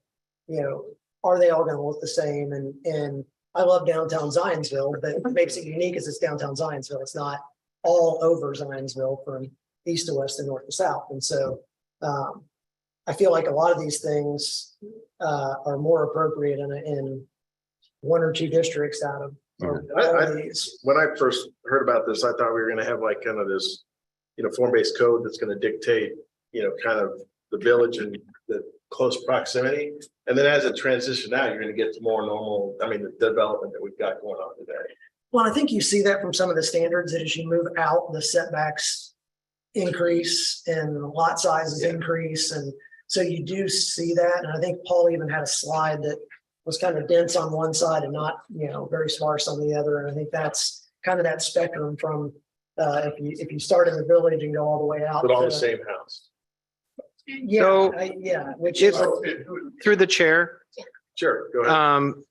Speaker 4: are they all gonna look the same? And I love downtown Zionsville, but what makes it unique is it's downtown Zionsville. It's not all over Zionsville from east to west and north to south. And so I feel like a lot of these things are more appropriate in one or two districts out of all of these.
Speaker 1: When I first heard about this, I thought we were gonna have like kind of this, form-based code that's gonna dictate, kind of the village and the close proximity. And then as it transitioned out, you're gonna get to more normal, the development that we've got going on today.
Speaker 4: Well, I think you see that from some of the standards that as you move out, the setbacks increase and lot sizes increase. And so you do see that. And I think Paul even had a slide that was kind of dense on one side and not, very sparse on the other. And I think that's kind of that spectrum from if you start in the village and go all the way out.
Speaker 1: But all the
Speaker 4: to-
Speaker 1: same house.
Speaker 4: Yeah,
Speaker 3: So,
Speaker 4: which
Speaker 3: if-
Speaker 4: is.
Speaker 3: Through the chair,
Speaker 1: Sure, go ahead.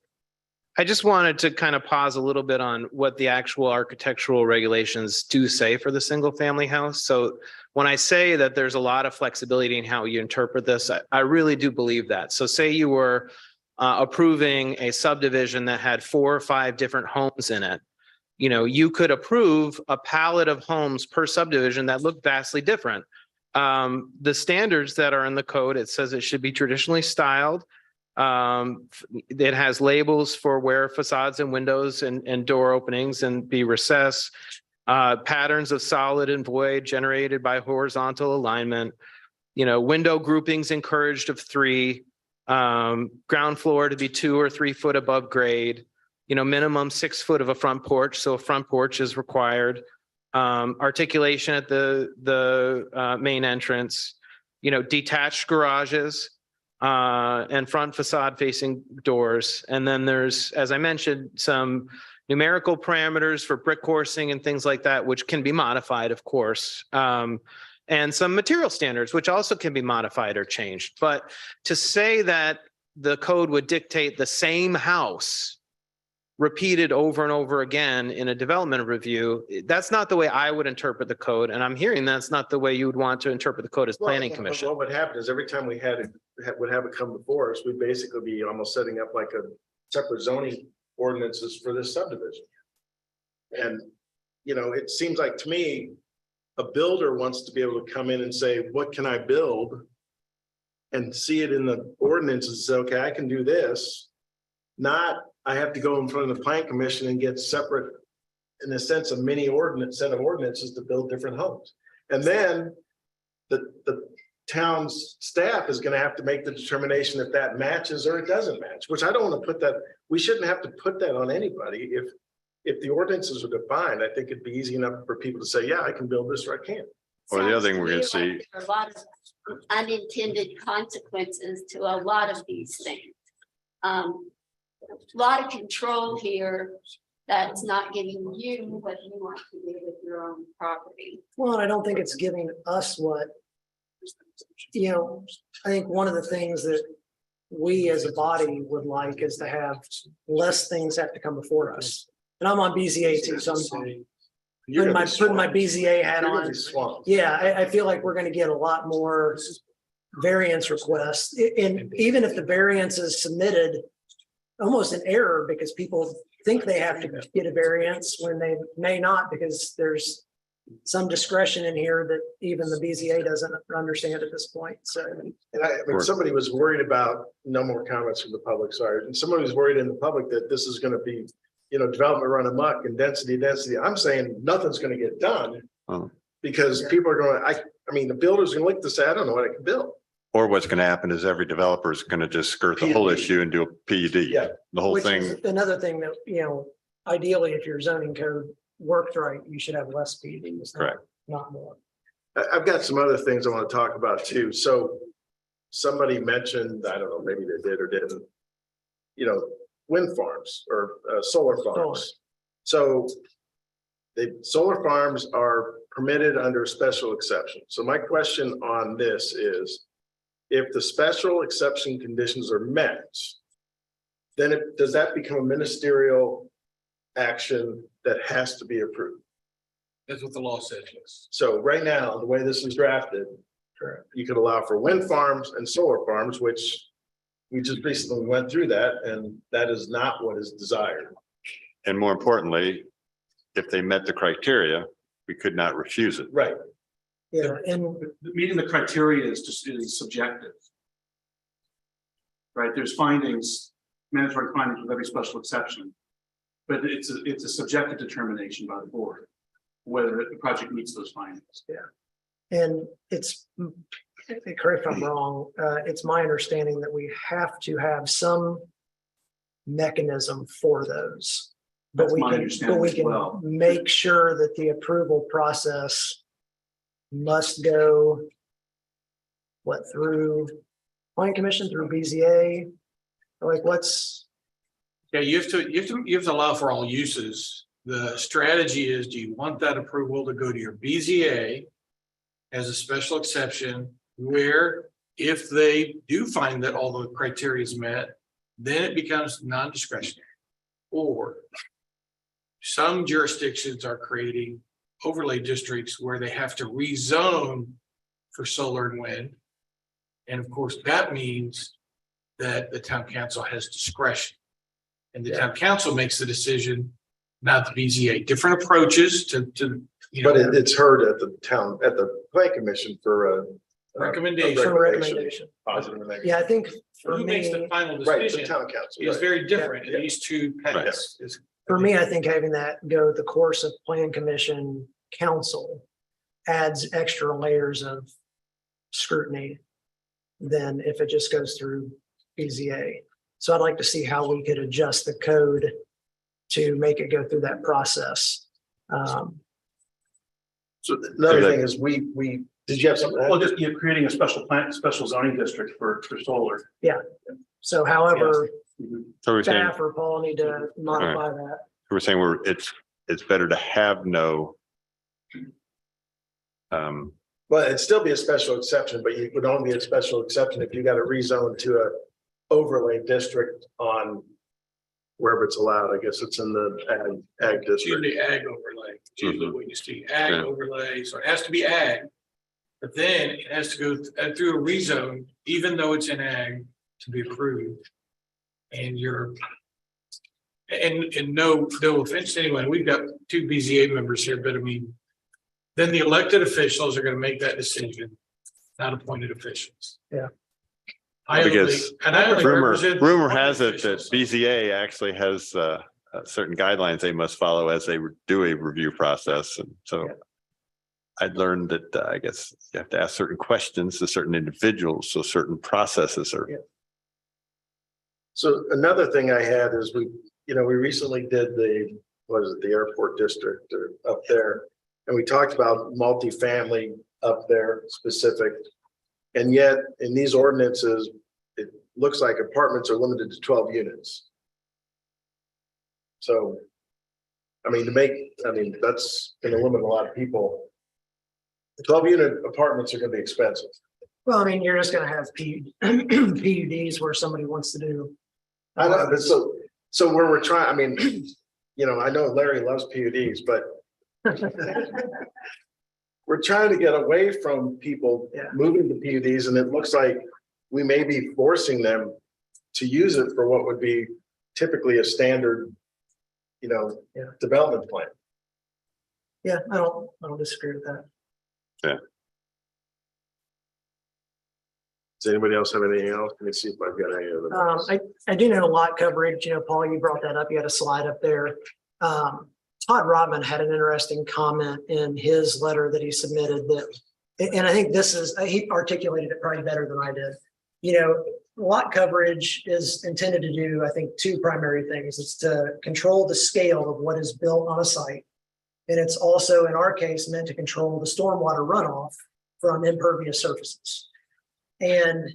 Speaker 3: I just wanted to kind of pause a little bit on what the actual architectural regulations do say for the single family house. So when I say that there's a lot of flexibility in how you interpret this, I really do believe that. So say you were approving a subdivision that had 4 or 5 different homes in it. You could approve a palette of homes per subdivision that look vastly different. The standards that are in the code, it says it should be traditionally styled. It has labels for where facades and windows and door openings and be recessed, patterns of solid and void generated by horizontal alignment, window groupings encouraged of 3, ground floor to be 2 or 3 foot above grade, minimum 6 foot of a front porch. So a front porch is required. Articulation at the main entrance, detached garages, and front facade facing doors. And then there's, as I mentioned, some numerical parameters for brick coursing and things like that, which can be modified, of course. And some material standards, which also can be modified or changed. But to say that the code would dictate the same house repeated over and over again in a development review, that's not the way I would interpret the code. And I'm hearing that's not the way you would want to interpret the code as planning commission.
Speaker 1: What would happen is every time we would have it come before us, we'd basically be almost setting up like a separate zoning ordinances for this subdivision. And, it seems like to me, a builder wants to be able to come in and say, what can I build? And see it in the ordinances and say, okay, I can do this. Not, I have to go in front of the plan commission and get separate, in a sense, a mini set of ordinances to build different homes. And then the town's staff is going to have to make the determination if that matches or it doesn't match, which I don't want to put that, we shouldn't have to put that on anybody. If the ordinances are defined, I think it'd be easy enough for people to say, yeah, I can build this or I can't.
Speaker 16: Or the other thing we're gonna
Speaker 18: Sounds to me
Speaker 16: see,
Speaker 18: like there are a lot of unintended consequences to a lot of these things. A lot of control here that's not giving you what you want to do with your own property.
Speaker 4: Well, and I don't think it's giving us what, I think one of the things that we as a body would like is to have less things have to come before us. And I'm on BZA too, so I'm putting my BZA hat on. Yeah, I feel like we're gonna get a lot more variance requests. And even if the variance is submitted almost an error because people think they have to get a variance when they may not, because there's some discretion in here that even the BZA doesn't understand at this point. So.
Speaker 1: And somebody was worried about, no more comments from the public, sorry. And somebody was worried in the public that this is gonna be, development run amok and density. I'm saying nothing's gonna get done. Because people are going, the builder's gonna look at this, I don't know what I can build.
Speaker 16: or what's gonna happen is every developer is gonna just skirt the whole issue and do a PUD.
Speaker 1: Yeah.
Speaker 16: The whole
Speaker 4: Which
Speaker 16: thing.
Speaker 4: is another thing that, ideally, if your zoning code worked right, you should have less PUDs.
Speaker 16: Correct.
Speaker 4: Not more.
Speaker 1: I've got some other things I want to talk about too. So somebody mentioned, I don't know, maybe they did or didn't, wind farms or solar farms. So the solar farms are permitted under special exception. So my question on this is, if the special exception conditions are met, then does that become a ministerial action that has to be approved?
Speaker 17: That's what the law says, yes.
Speaker 1: So right now, the way this is drafted, you could allow for wind farms and solar farms, which we just recently went through that, and that is not what is desired.
Speaker 16: And more importantly, if they met the criteria, we could not refuse it.
Speaker 1: Right.
Speaker 4: Yeah, and
Speaker 2: Meeting the criteria is subjective. Right, there's findings mandatory findings with every special exception. But it's a subjective determination by the board, whether the project meets those findings.
Speaker 4: Yeah. And it's, correct if I'm wrong, it's my understanding that we have to have some mechanism for those. But
Speaker 2: That's
Speaker 4: we
Speaker 2: my
Speaker 4: can,
Speaker 2: understanding as well.
Speaker 4: make sure that the approval process must go through Plan Commission, through BZA? Like what's,
Speaker 17: Yeah, you have to allow for all uses. The strategy is, do you want that approval to go to your BZA as a special exception, where if they do find that all the criteria is met, then it becomes non-discretionary? Or some jurisdictions are creating overlay districts where they have to rezone for solar and wind. And of course, that means that the town council has discretion. And the town council makes the decision, not the BZA. Different approaches to you know.
Speaker 1: But it's heard at the Plan Commission for a
Speaker 17: Recommendation.
Speaker 1: Positive or negative.
Speaker 4: yeah, I think for
Speaker 17: Who makes the
Speaker 4: me,
Speaker 17: final
Speaker 1: Right, the
Speaker 17: decision
Speaker 1: town council.
Speaker 17: is
Speaker 1: right.
Speaker 17: very different in
Speaker 1: Yeah.
Speaker 17: these two paths. Is-
Speaker 4: for me, I think having that go the course of Plan Commission council adds extra layers of scrutiny than if it just goes through BZA. So I'd like to see how we could adjust the code to make it go through that process.
Speaker 1: So another thing is we, did you have something? to add?
Speaker 2: Well, just you're creating a special zoning district for solar.
Speaker 4: So however,
Speaker 16: So we're saying,
Speaker 4: staff or Paul need to modify that.
Speaker 16: we're saying it's better to have no.
Speaker 1: Well, it'd still be a special exception, but you would only be a special exception if you got a rezone to a overlay district on wherever it's allowed. I guess it's in the ag
Speaker 17: It's
Speaker 1: district.
Speaker 17: usually ag overlay. It's usually what you see, ag overlay. So it has to be ag. But then it has to go through a rezone, even though it's in ag, to be approved. And no offense to anyone, we've got two BZA members here, but I mean, then the elected officials are gonna make that decision, not appointed officials.
Speaker 4: Yeah.
Speaker 16: Because
Speaker 17: Rumor
Speaker 16: rumor has it that BZA actually has certain guidelines they must follow as they do a review process. And so I'd learned that I guess you have to ask certain questions to certain individuals, so certain processes are.
Speaker 1: So another thing I had is we recently did the airport district up there. And we talked about multifamily up there specific. And yet in these ordinances, it looks like apartments are limited to 12 units. So, that's gonna limit a lot of people. The 12-unit apartments are gonna be expensive.
Speaker 4: Well, I mean, you're just gonna have PUDs where somebody wants to do.
Speaker 1: I know, but so where we're trying, I know Larry loves PUDs, but we're trying to get away from people moving to PUDs, and it looks like we may be forcing them to use it for what would be typically a standard, development plan.
Speaker 4: Yeah, I don't disagree with that.
Speaker 16: Yeah.
Speaker 1: Does anybody else have anything else? Let me see if I've got any other.
Speaker 4: I do know lot coverage, Paul, you brought that up. You had a slide up there. Todd Rodman had an interesting comment in his letter that he submitted and I think he articulated it probably better than I did. Lot coverage is intended to do, I think, two primary things. It's to control the scale of what is built on a site. And it's also, in our case, meant to control the stormwater runoff from impervious surfaces. And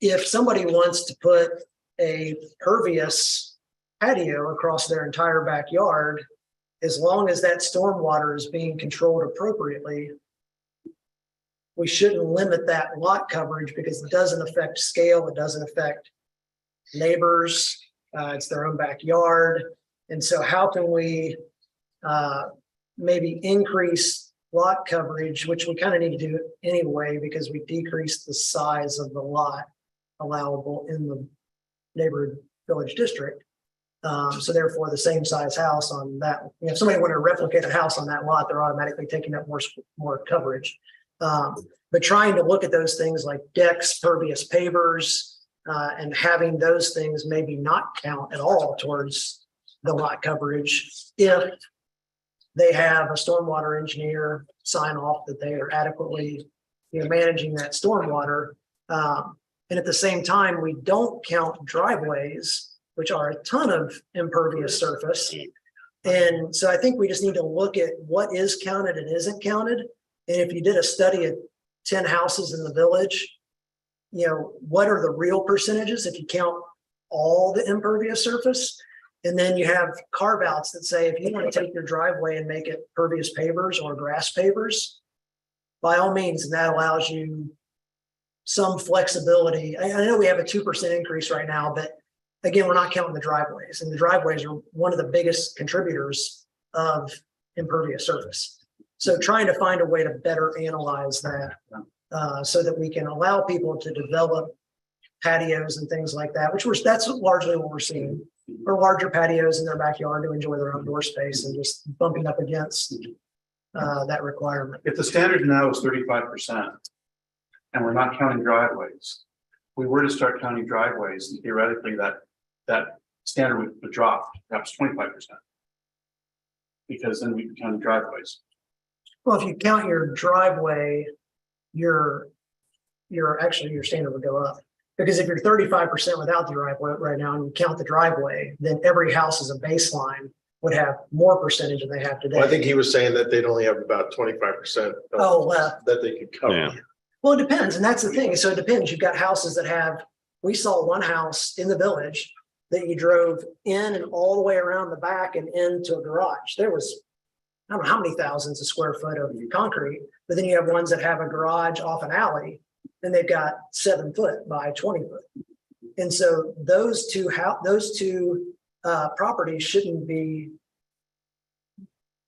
Speaker 4: if somebody wants to put a pervious patio across their entire backyard, as long as that stormwater is being controlled appropriately, we shouldn't limit that lot coverage because it doesn't affect scale. It doesn't affect neighbors. It's their own backyard. And so how can we maybe increase lot coverage, which we kind of need to do anyway, because we decreased the size of the lot allowable in the neighborhood village district. So therefore the same size house on that, if somebody wanted to replicate a house on that lot, they're automatically taking up more coverage. But trying to look at those things like decks, pervious pavers, And having those things maybe not count at all towards the lot coverage if they have a stormwater engineer sign off that they are adequately, managing that stormwater. And at the same time, we don't count driveways, which are a ton of impervious surface. And so I think we just need to look at what is counted and isn't counted. And if you did a study of 10 houses in the village, what are the real percentages if you count all the impervious surface? And then you have carve outs that say, if you want to take your driveway and make it pervious pavers or grass pavers, by all means, and that allows you some flexibility. I know we have a 2% increase right now, but again, we're not counting the driveways, and the driveways are one of the biggest contributors of impervious surface. So trying to find a way to better analyze that so that we can allow people to develop patios and things like that, that's largely what we're seeing, or larger patios in their backyard to enjoy their outdoor space and just bumping up against that requirement.
Speaker 2: If the standard now is 35%, and we're not counting driveways, if we were to start counting driveways, theoretically that standard would drop perhaps 25%. Because then we can count driveways.
Speaker 4: Well, if you count your driveway, your standard would go up. Because if you're 35% without the driveway right now and you count the driveway, then every house as a baseline would have more percentage than they have today.
Speaker 1: Well, I think he was saying that they'd only have about 25%
Speaker 4: left
Speaker 1: that they could cover.
Speaker 16: Yeah.
Speaker 4: Well, it depends. And that's the thing. So it depends. You've got houses that we saw one house in the village that you drove in and all the way around the back and into a garage. There was, I don't know how many thousands of square foot of concrete, but then you have ones that have a garage off an alley and they've got 7 foot by 20 foot. And so those two properties shouldn't be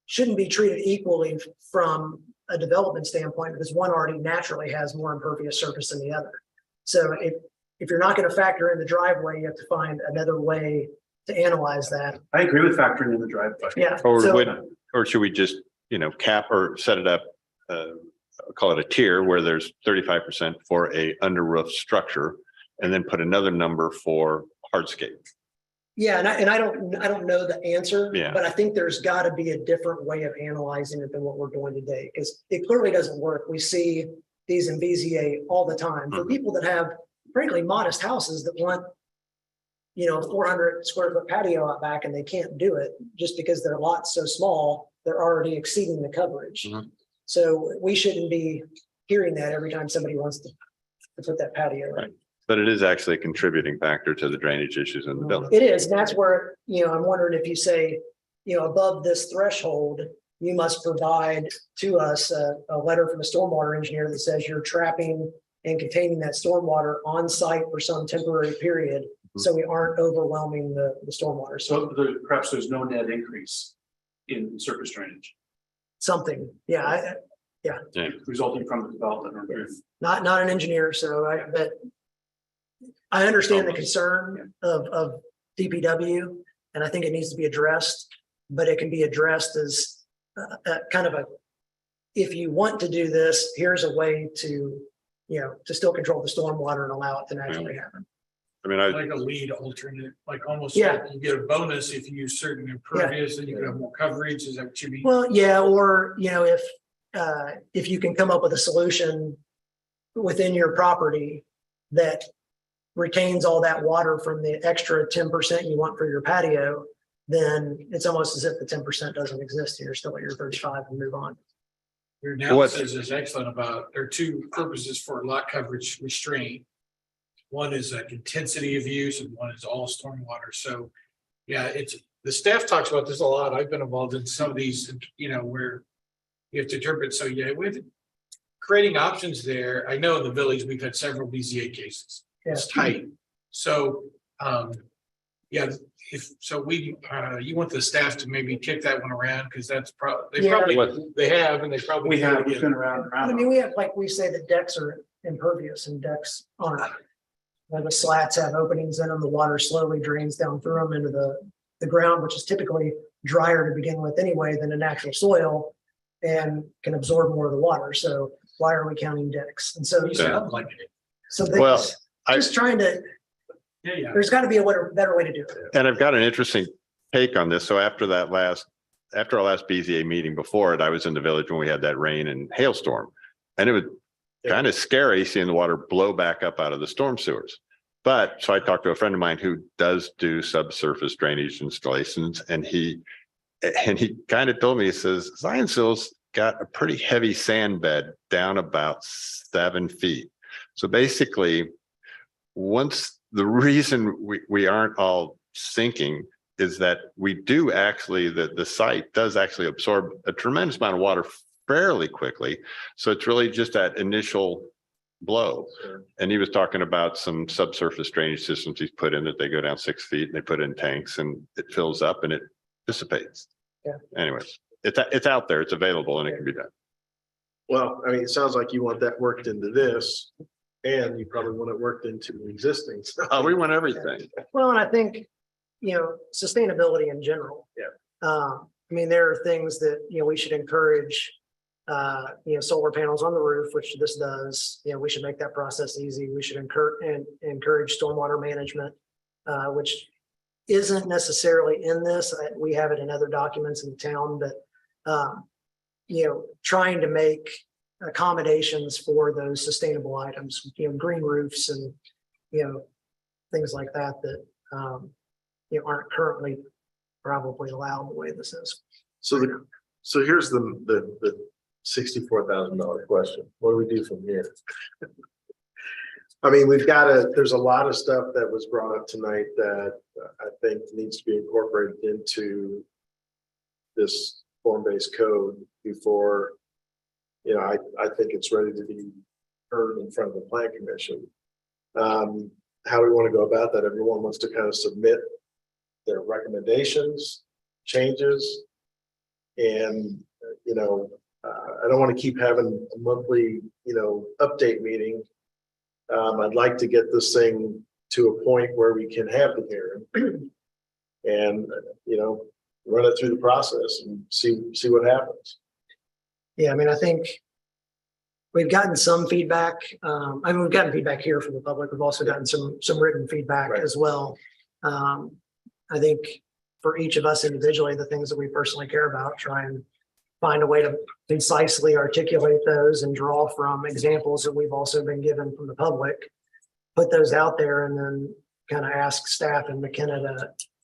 Speaker 4: treated equally from a development standpoint, because one already naturally has more impervious surface than the other. So if you're not going to factor in the driveway, you have to find another way to analyze that.
Speaker 2: I agree with factoring in the driveway.
Speaker 4: Yeah.
Speaker 16: Or should we just, cap or set it up, call it a tier where there's 35% for a under roof structure and then put another number for hardscape?
Speaker 4: Yeah, and I don't know the answer,
Speaker 16: Yeah.
Speaker 4: but I think there's got to be a different way of analyzing it than what we're doing today, because it clearly doesn't work. We see these in BZA all the time for people that have frankly modest houses that want, 400 square foot patio out back, and they can't do it just because their lot's so small, they're already exceeding the coverage. So we shouldn't be hearing that every time somebody wants to put that patio in.
Speaker 16: Right. But it is actually a contributing factor to the drainage issues in the village.
Speaker 4: It is, and that's where, I'm wondering if you say, above this threshold, you must provide to us a letter from a stormwater engineer that says you're trapping and containing that stormwater on site for some temporary period, so we aren't overwhelming the stormwater.
Speaker 2: So perhaps there's no net increase in surface drainage.
Speaker 4: Something, yeah,
Speaker 2: Resulting from the development.
Speaker 4: not an engineer, but I understand the concern of DPW, and I think it needs to be addressed, but it can be addressed as kind of if you want to do this, here's a way to, to still control the stormwater and allow it to naturally happen.
Speaker 16: I mean,
Speaker 17: Like a lead alternate, like almost
Speaker 4: Yeah.
Speaker 17: like you get a bonus if you use certain impervious, and you can have more coverage. Is that what you mean?
Speaker 4: Well, yeah, or, if you can come up with a solution within your property that retains all that water from the extra 10% you want for your patio, then it's almost as if the 10% doesn't exist. You're still at your 35 and move on.
Speaker 17: Your analysis is excellent about, there are two purposes for lot coverage restraint. One is like intensity of use and one is all stormwater. So yeah, the staff talks about this a lot. I've been involved in some of these, where you have to interpret. So yeah, with creating options there, I know in the village, we've had several BZA cases. It's tight. So, you want the staff to maybe kick that one around, because that's probably, they probably have.
Speaker 2: We have, we've been around.
Speaker 4: I mean, we have, like we say, the decks are impervious and decks aren't. The slats have openings in them, the water slowly drains down through them into the ground, which is typically drier to begin with anyway than a natural soil and can absorb more of the water. So why are we counting decks? And so, just trying to
Speaker 17: Yeah.
Speaker 4: There's got to be a better way to do it.
Speaker 16: And I've got an interesting take on this. So after our last BZA meeting before it, I was in the village when we had that rain and hailstorm. And it was kind of scary seeing the water blow back up out of the storm sewers. But so I talked to a friend of mine who does do subsurface drainage installations, and he kind of told me, he says, Zionsville's got a pretty heavy sand bed down about 7 feet. So basically, the reason we aren't all sinking is that we do actually, the site does actually absorb a tremendous amount of water fairly quickly. So it's really just that initial blow. And he was talking about some subsurface drainage systems he's put in that they go down 6 feet and they put in tanks and it fills up and it dissipates.
Speaker 4: Yeah.
Speaker 16: Anyways, it's out there, it's available, and it can be done.
Speaker 1: Well, I mean, it sounds like you want that worked into this, and you probably want it worked into the existing.
Speaker 16: Oh, we want everything.
Speaker 4: Well, and I think, sustainability in general.
Speaker 1: Yeah.
Speaker 4: I mean, there are things that, we should encourage, solar panels on the roof, which this does. We should make that process easy. We should encourage stormwater management, which isn't necessarily in this. We have it in other documents in the town, but, trying to make accommodations for those sustainable items, green roofs and, things like that, aren't currently probably allowed the way this is.
Speaker 1: So here's the $64,000 question. What do we do from here? I mean, there's a lot of stuff that was brought up tonight that I think needs to be incorporated into this form-based code before, I think it's ready to be heard in front of the plan commission. How we want to go about that? Everyone wants to kind of submit their recommendations, changes, and, I don't want to keep having a monthly, update meeting. I'd like to get this thing to a point where we can have the hearing and, run it through the process and see what happens.
Speaker 4: Yeah, I mean, I think we've gotten some feedback. We've gotten feedback here from the public. We've also gotten some written feedback as well. I think for each of us individually, the things that we personally care about, try and find a way to concisely articulate those and draw from examples that we've also been given from the public, put those out there, and then kind of ask staff and McKenna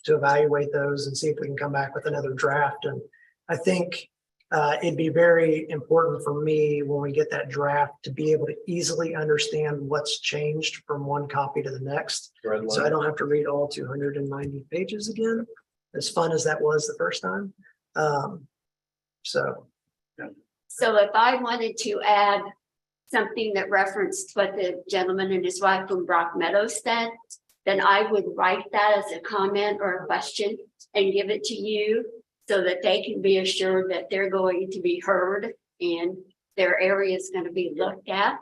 Speaker 4: to evaluate those and see if we can come back with another draft. And I think it'd be very important for me when we get that draft to be able to easily understand what's changed from one copy to the next. So I don't have to read all 290 pages again, as fun as that was the first time.
Speaker 18: So if I wanted to add something that referenced what the gentleman and his wife from Brock Meadows said, then I would write that as a comment or a question and give it to you so that they can be assured that they're going to be heard and their area is going to be looked at.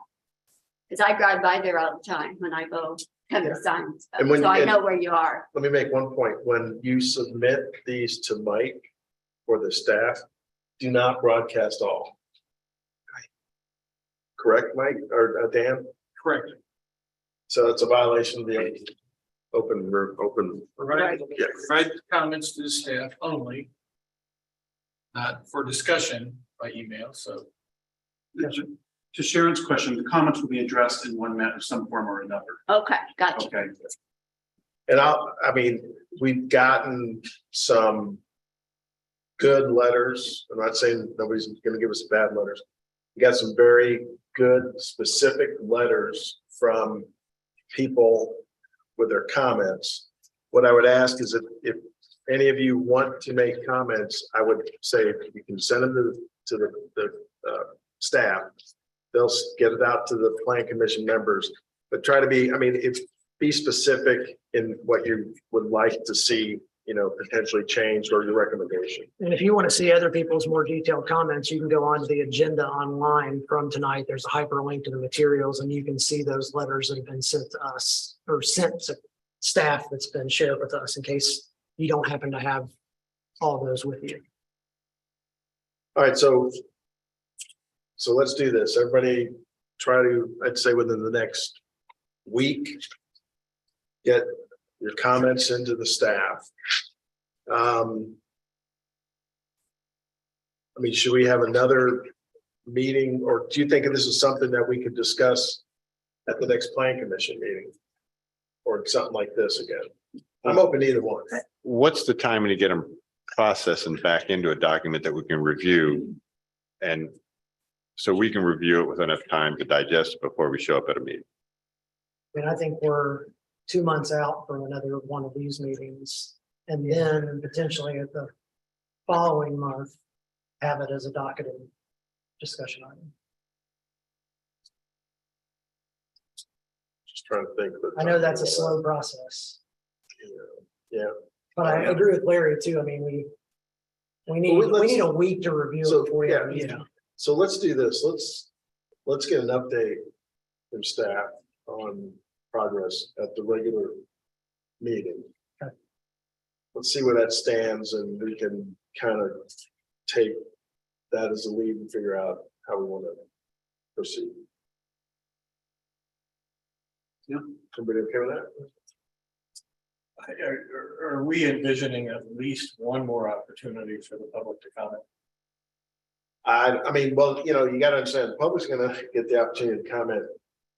Speaker 18: Because I drive by there all the time when I go come to signs. So I know where you are.
Speaker 1: Let me make one point. When you submit these to Mike or the staff, do not broadcast all. Correct, Mike or Dan?
Speaker 17: Correct.
Speaker 1: So it's a violation of the open.
Speaker 17: Provide
Speaker 1: Yeah.
Speaker 17: comments to the staff only. Not for discussion by email, so.
Speaker 2: To Sharon's question, the comments will be addressed in some form or another.
Speaker 18: Okay, gotcha.
Speaker 2: Okay.
Speaker 1: And we've gotten some good letters. I'm not saying nobody's going to give us bad letters. We got some very good specific letters from people with their comments. What I would ask is if any of you want to make comments, I would say if you can send them to the staff, they'll get it out to the plan commission members, but try to be specific in what you would like to see, potentially changed or your recommendation.
Speaker 4: And if you want to see other people's more detailed comments, you can go onto the agenda online from tonight. There's a hyperlink to the materials and you can see those letters that have been sent to us or sent to staff that's been shared with us in case you don't happen to have all those with you.
Speaker 1: All right, so let's do this. Everybody try to, I'd say within the next week, get your comments into the staff. I mean, should we have another meeting, or do you think this is something that we could discuss at the next plan commission meeting? Or something like this again? I'm open to either one.
Speaker 16: What's the timing to get them processed and back into a document that we can review? And so we can review it with enough time to digest it before we show up at a meeting.
Speaker 4: And I think we're 2 months out from another one of these meetings. And then potentially at the following month, have it as a docketed discussion item.
Speaker 1: Just trying to think. of the
Speaker 4: I know that's a
Speaker 1: timing.
Speaker 4: slow process,
Speaker 1: Yeah.
Speaker 4: but I agree with Larry too. I mean, we need a week to review
Speaker 1: So,
Speaker 4: it before we have a
Speaker 1: yeah.
Speaker 4: meeting.
Speaker 1: So let's do this. Let's get an update from staff on progress at the regular meeting.
Speaker 4: Okay.
Speaker 1: Let's see where that stands, and we can kind of take that as a lead and figure out how we want to proceed.
Speaker 17: Yeah.
Speaker 1: Everybody okay with that?
Speaker 15: Are we envisioning at least one more opportunity for the public to comment?
Speaker 1: I mean, well, you know, you gotta understand, the public's gonna get the opportunity to comment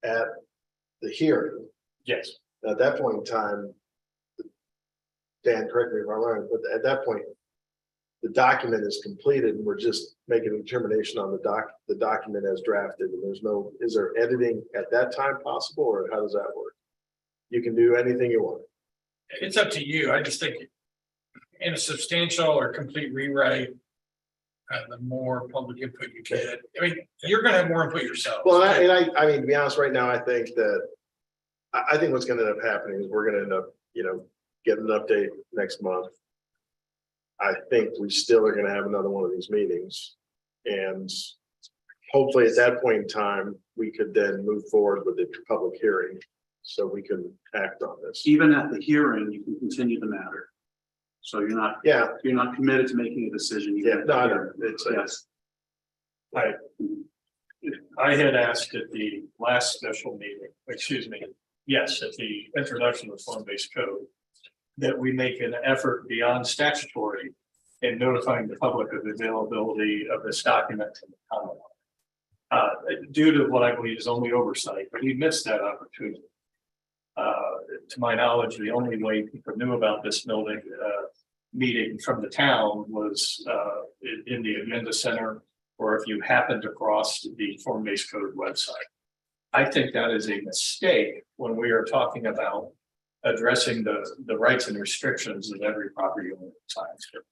Speaker 1: at the hearing.
Speaker 15: Yes.
Speaker 1: At that point in time, Dan, correct me if I'm wrong, but at that point, the document is completed and we're just making a determination on the document as drafted, and is there editing at that time possible, or how does that work? You can do anything you want.
Speaker 17: It's up to you. I just think in a substantial or complete rewrite, the more public input you get. I mean, you're gonna have more input yourself.
Speaker 1: Well, I mean, to be honest, right now, I think that, I think what's gonna end up happening is we're gonna end up, getting an update next month. I think we still are gonna have another one of these meetings. And hopefully at that point in time, we could then move forward with the public hearing, so we can act on this.
Speaker 2: Even at the hearing, you can continue the matter. So you're not committed to making a decision. even at the hearing. Yes.
Speaker 15: I had asked at the last special meeting, yes, at the introduction of the form-based code, that we make an effort beyond statutory in notifying the public of the availability of this document to the Commonwealth. Due to what I believe is only oversight, but we missed that opportunity. To my knowledge, the only way people knew about this meeting from the town was in the agenda center, or if you happened across the form-based code website. I think that is a mistake when we are talking about addressing the rights and restrictions of every property owner in Zionsville.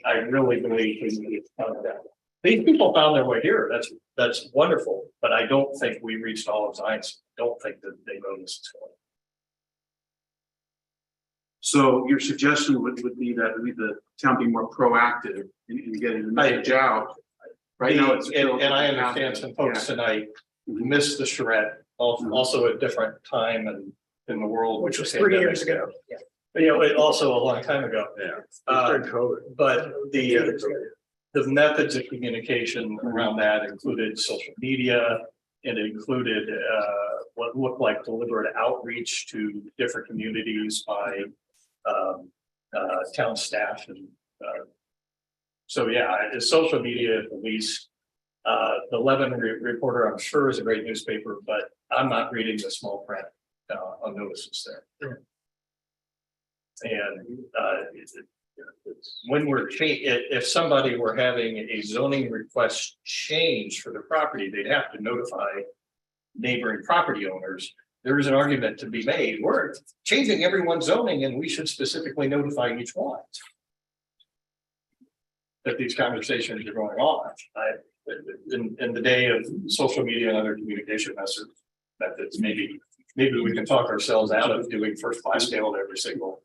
Speaker 15: I really believe we need to count that. These people found their way here. That's wonderful, but I don't think we reached all of Zionsville. I don't think that they know this is going.
Speaker 2: So your suggestion would be that the town be more proactive in getting the message out. Right now, it's.
Speaker 15: And I understand some folks tonight missed the charrette, also a different time and in the world.
Speaker 4: Which was 3 years ago. Yeah.
Speaker 15: It also a long time ago.
Speaker 1: During COVID.
Speaker 15: But the methods of communication around that included social media. And it included what looked like deliberate outreach to different communities by town staff. And so, yeah, it's social media at the least. The Levin Reporter, I'm sure, is a great newspaper, but I'm not reading the small print on notices there. And when if somebody were having a zoning request change for the property, they'd have to notify neighboring property owners. There is an argument to be made. We're changing everyone's zoning and we should specifically notify each one that these conversations are going on. In the day of social media and other communication methods, maybe we can talk ourselves out of doing first class mail to every single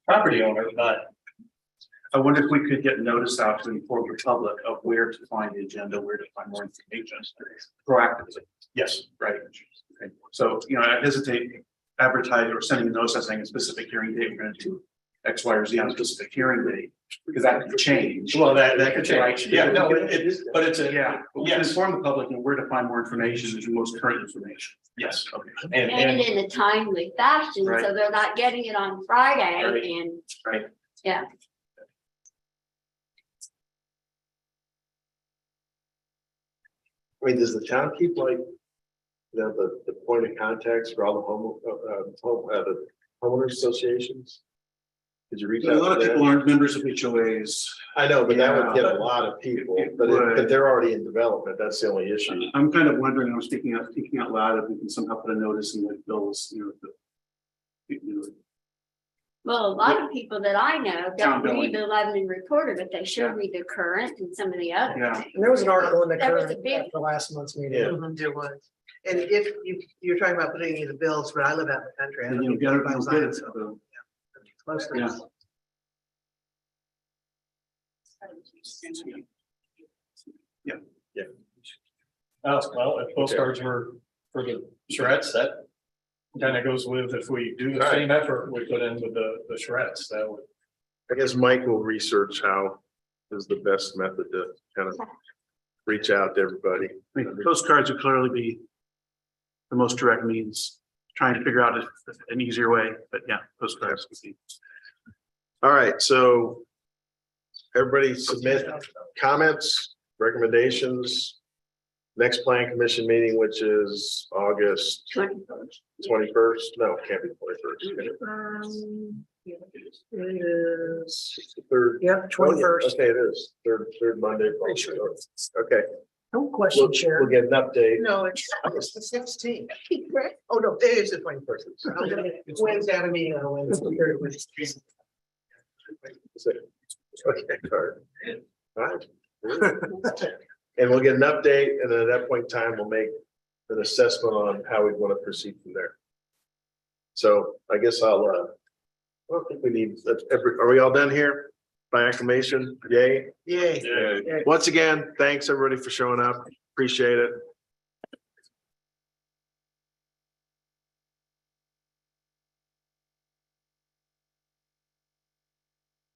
Speaker 15: property owner, but
Speaker 2: I wonder if we could get notice out to inform the public of where to find the agenda, where to find more information proactively.
Speaker 15: yes,
Speaker 2: Right. Okay. So, I hesitate advertising or sending a notice saying a specific hearing date we're going to do. X, Y, or Z on a specific hearing date, because that could change.
Speaker 15: Well, that could change.
Speaker 2: Right.
Speaker 15: Yeah, no, but it's a.
Speaker 2: Yeah, but we can
Speaker 15: Yes.
Speaker 2: inform the public and where to find more information is the most current information.
Speaker 15: Yes.
Speaker 2: Okay.
Speaker 18: And in a timely fashion, so
Speaker 2: Right.
Speaker 18: they're not getting it on Friday
Speaker 2: Right.
Speaker 18: and,
Speaker 2: Right.
Speaker 18: yeah.
Speaker 1: I mean, does the town keep like, the point of contacts for all the homeowners associations? Did you reach
Speaker 2: A
Speaker 1: out
Speaker 2: lot of
Speaker 1: to
Speaker 2: people
Speaker 1: them?
Speaker 2: aren't members of HOAs.
Speaker 1: I know, but that would get
Speaker 2: Yeah.
Speaker 1: a lot of people,
Speaker 2: It
Speaker 1: but
Speaker 2: would.
Speaker 1: they're already in development. That's the only issue.
Speaker 2: I'm kind of wondering, I'm thinking out loud, if we can somehow put a notice in the bills,
Speaker 18: Well, a lot of people that I know
Speaker 2: Town
Speaker 18: don't
Speaker 2: billing.
Speaker 18: read the Lebanon Recorder, but they should read the Current and some of the other.
Speaker 2: Yeah.
Speaker 18: things.
Speaker 4: And there was an article in the
Speaker 18: That was a
Speaker 4: current
Speaker 18: big-
Speaker 4: after last month's meeting.
Speaker 1: Yeah.
Speaker 19: There was. And if you're talking about putting in the bills, but I live out in the country. I
Speaker 2: And
Speaker 19: don't
Speaker 2: you'll get it,
Speaker 19: by
Speaker 2: you'll get it.
Speaker 19: Zionsville.
Speaker 2: So,
Speaker 19: Close to
Speaker 2: Yeah.
Speaker 19: us.
Speaker 2: Yeah.
Speaker 15: Well, if postcards were for the charrettes, that kind of goes with, if we do the same effort we put in with the charrettes, that would.
Speaker 1: I guess Mike will research how is the best method to kind of reach out to everybody.
Speaker 2: I mean, postcards would clearly be the most direct means, trying to figure out an easier way, but yeah, postcards would be.
Speaker 1: All right, so everybody submit comments, recommendations. Next plan commission meeting, which is August 21st. No, it can't be 21st.
Speaker 4: It is,
Speaker 1: Third.
Speaker 4: yep, 21st.
Speaker 1: Okay, it is third Monday. Okay.
Speaker 4: No question,
Speaker 1: We'll
Speaker 4: Chair.
Speaker 1: get an update.
Speaker 19: No, it's the 16th. Oh, no, it is the 21st. I'm gonna Wednesday, I have a meeting on Wednesday.
Speaker 1: Okay, all right. And we'll get an update, and then at that point in time, we'll make an assessment on how we want to proceed from there. So I guess I don't think we need, are we all done here? By acclamation, yay?
Speaker 19: Yay.
Speaker 1: Once again, thanks everybody for showing up. Appreciate it.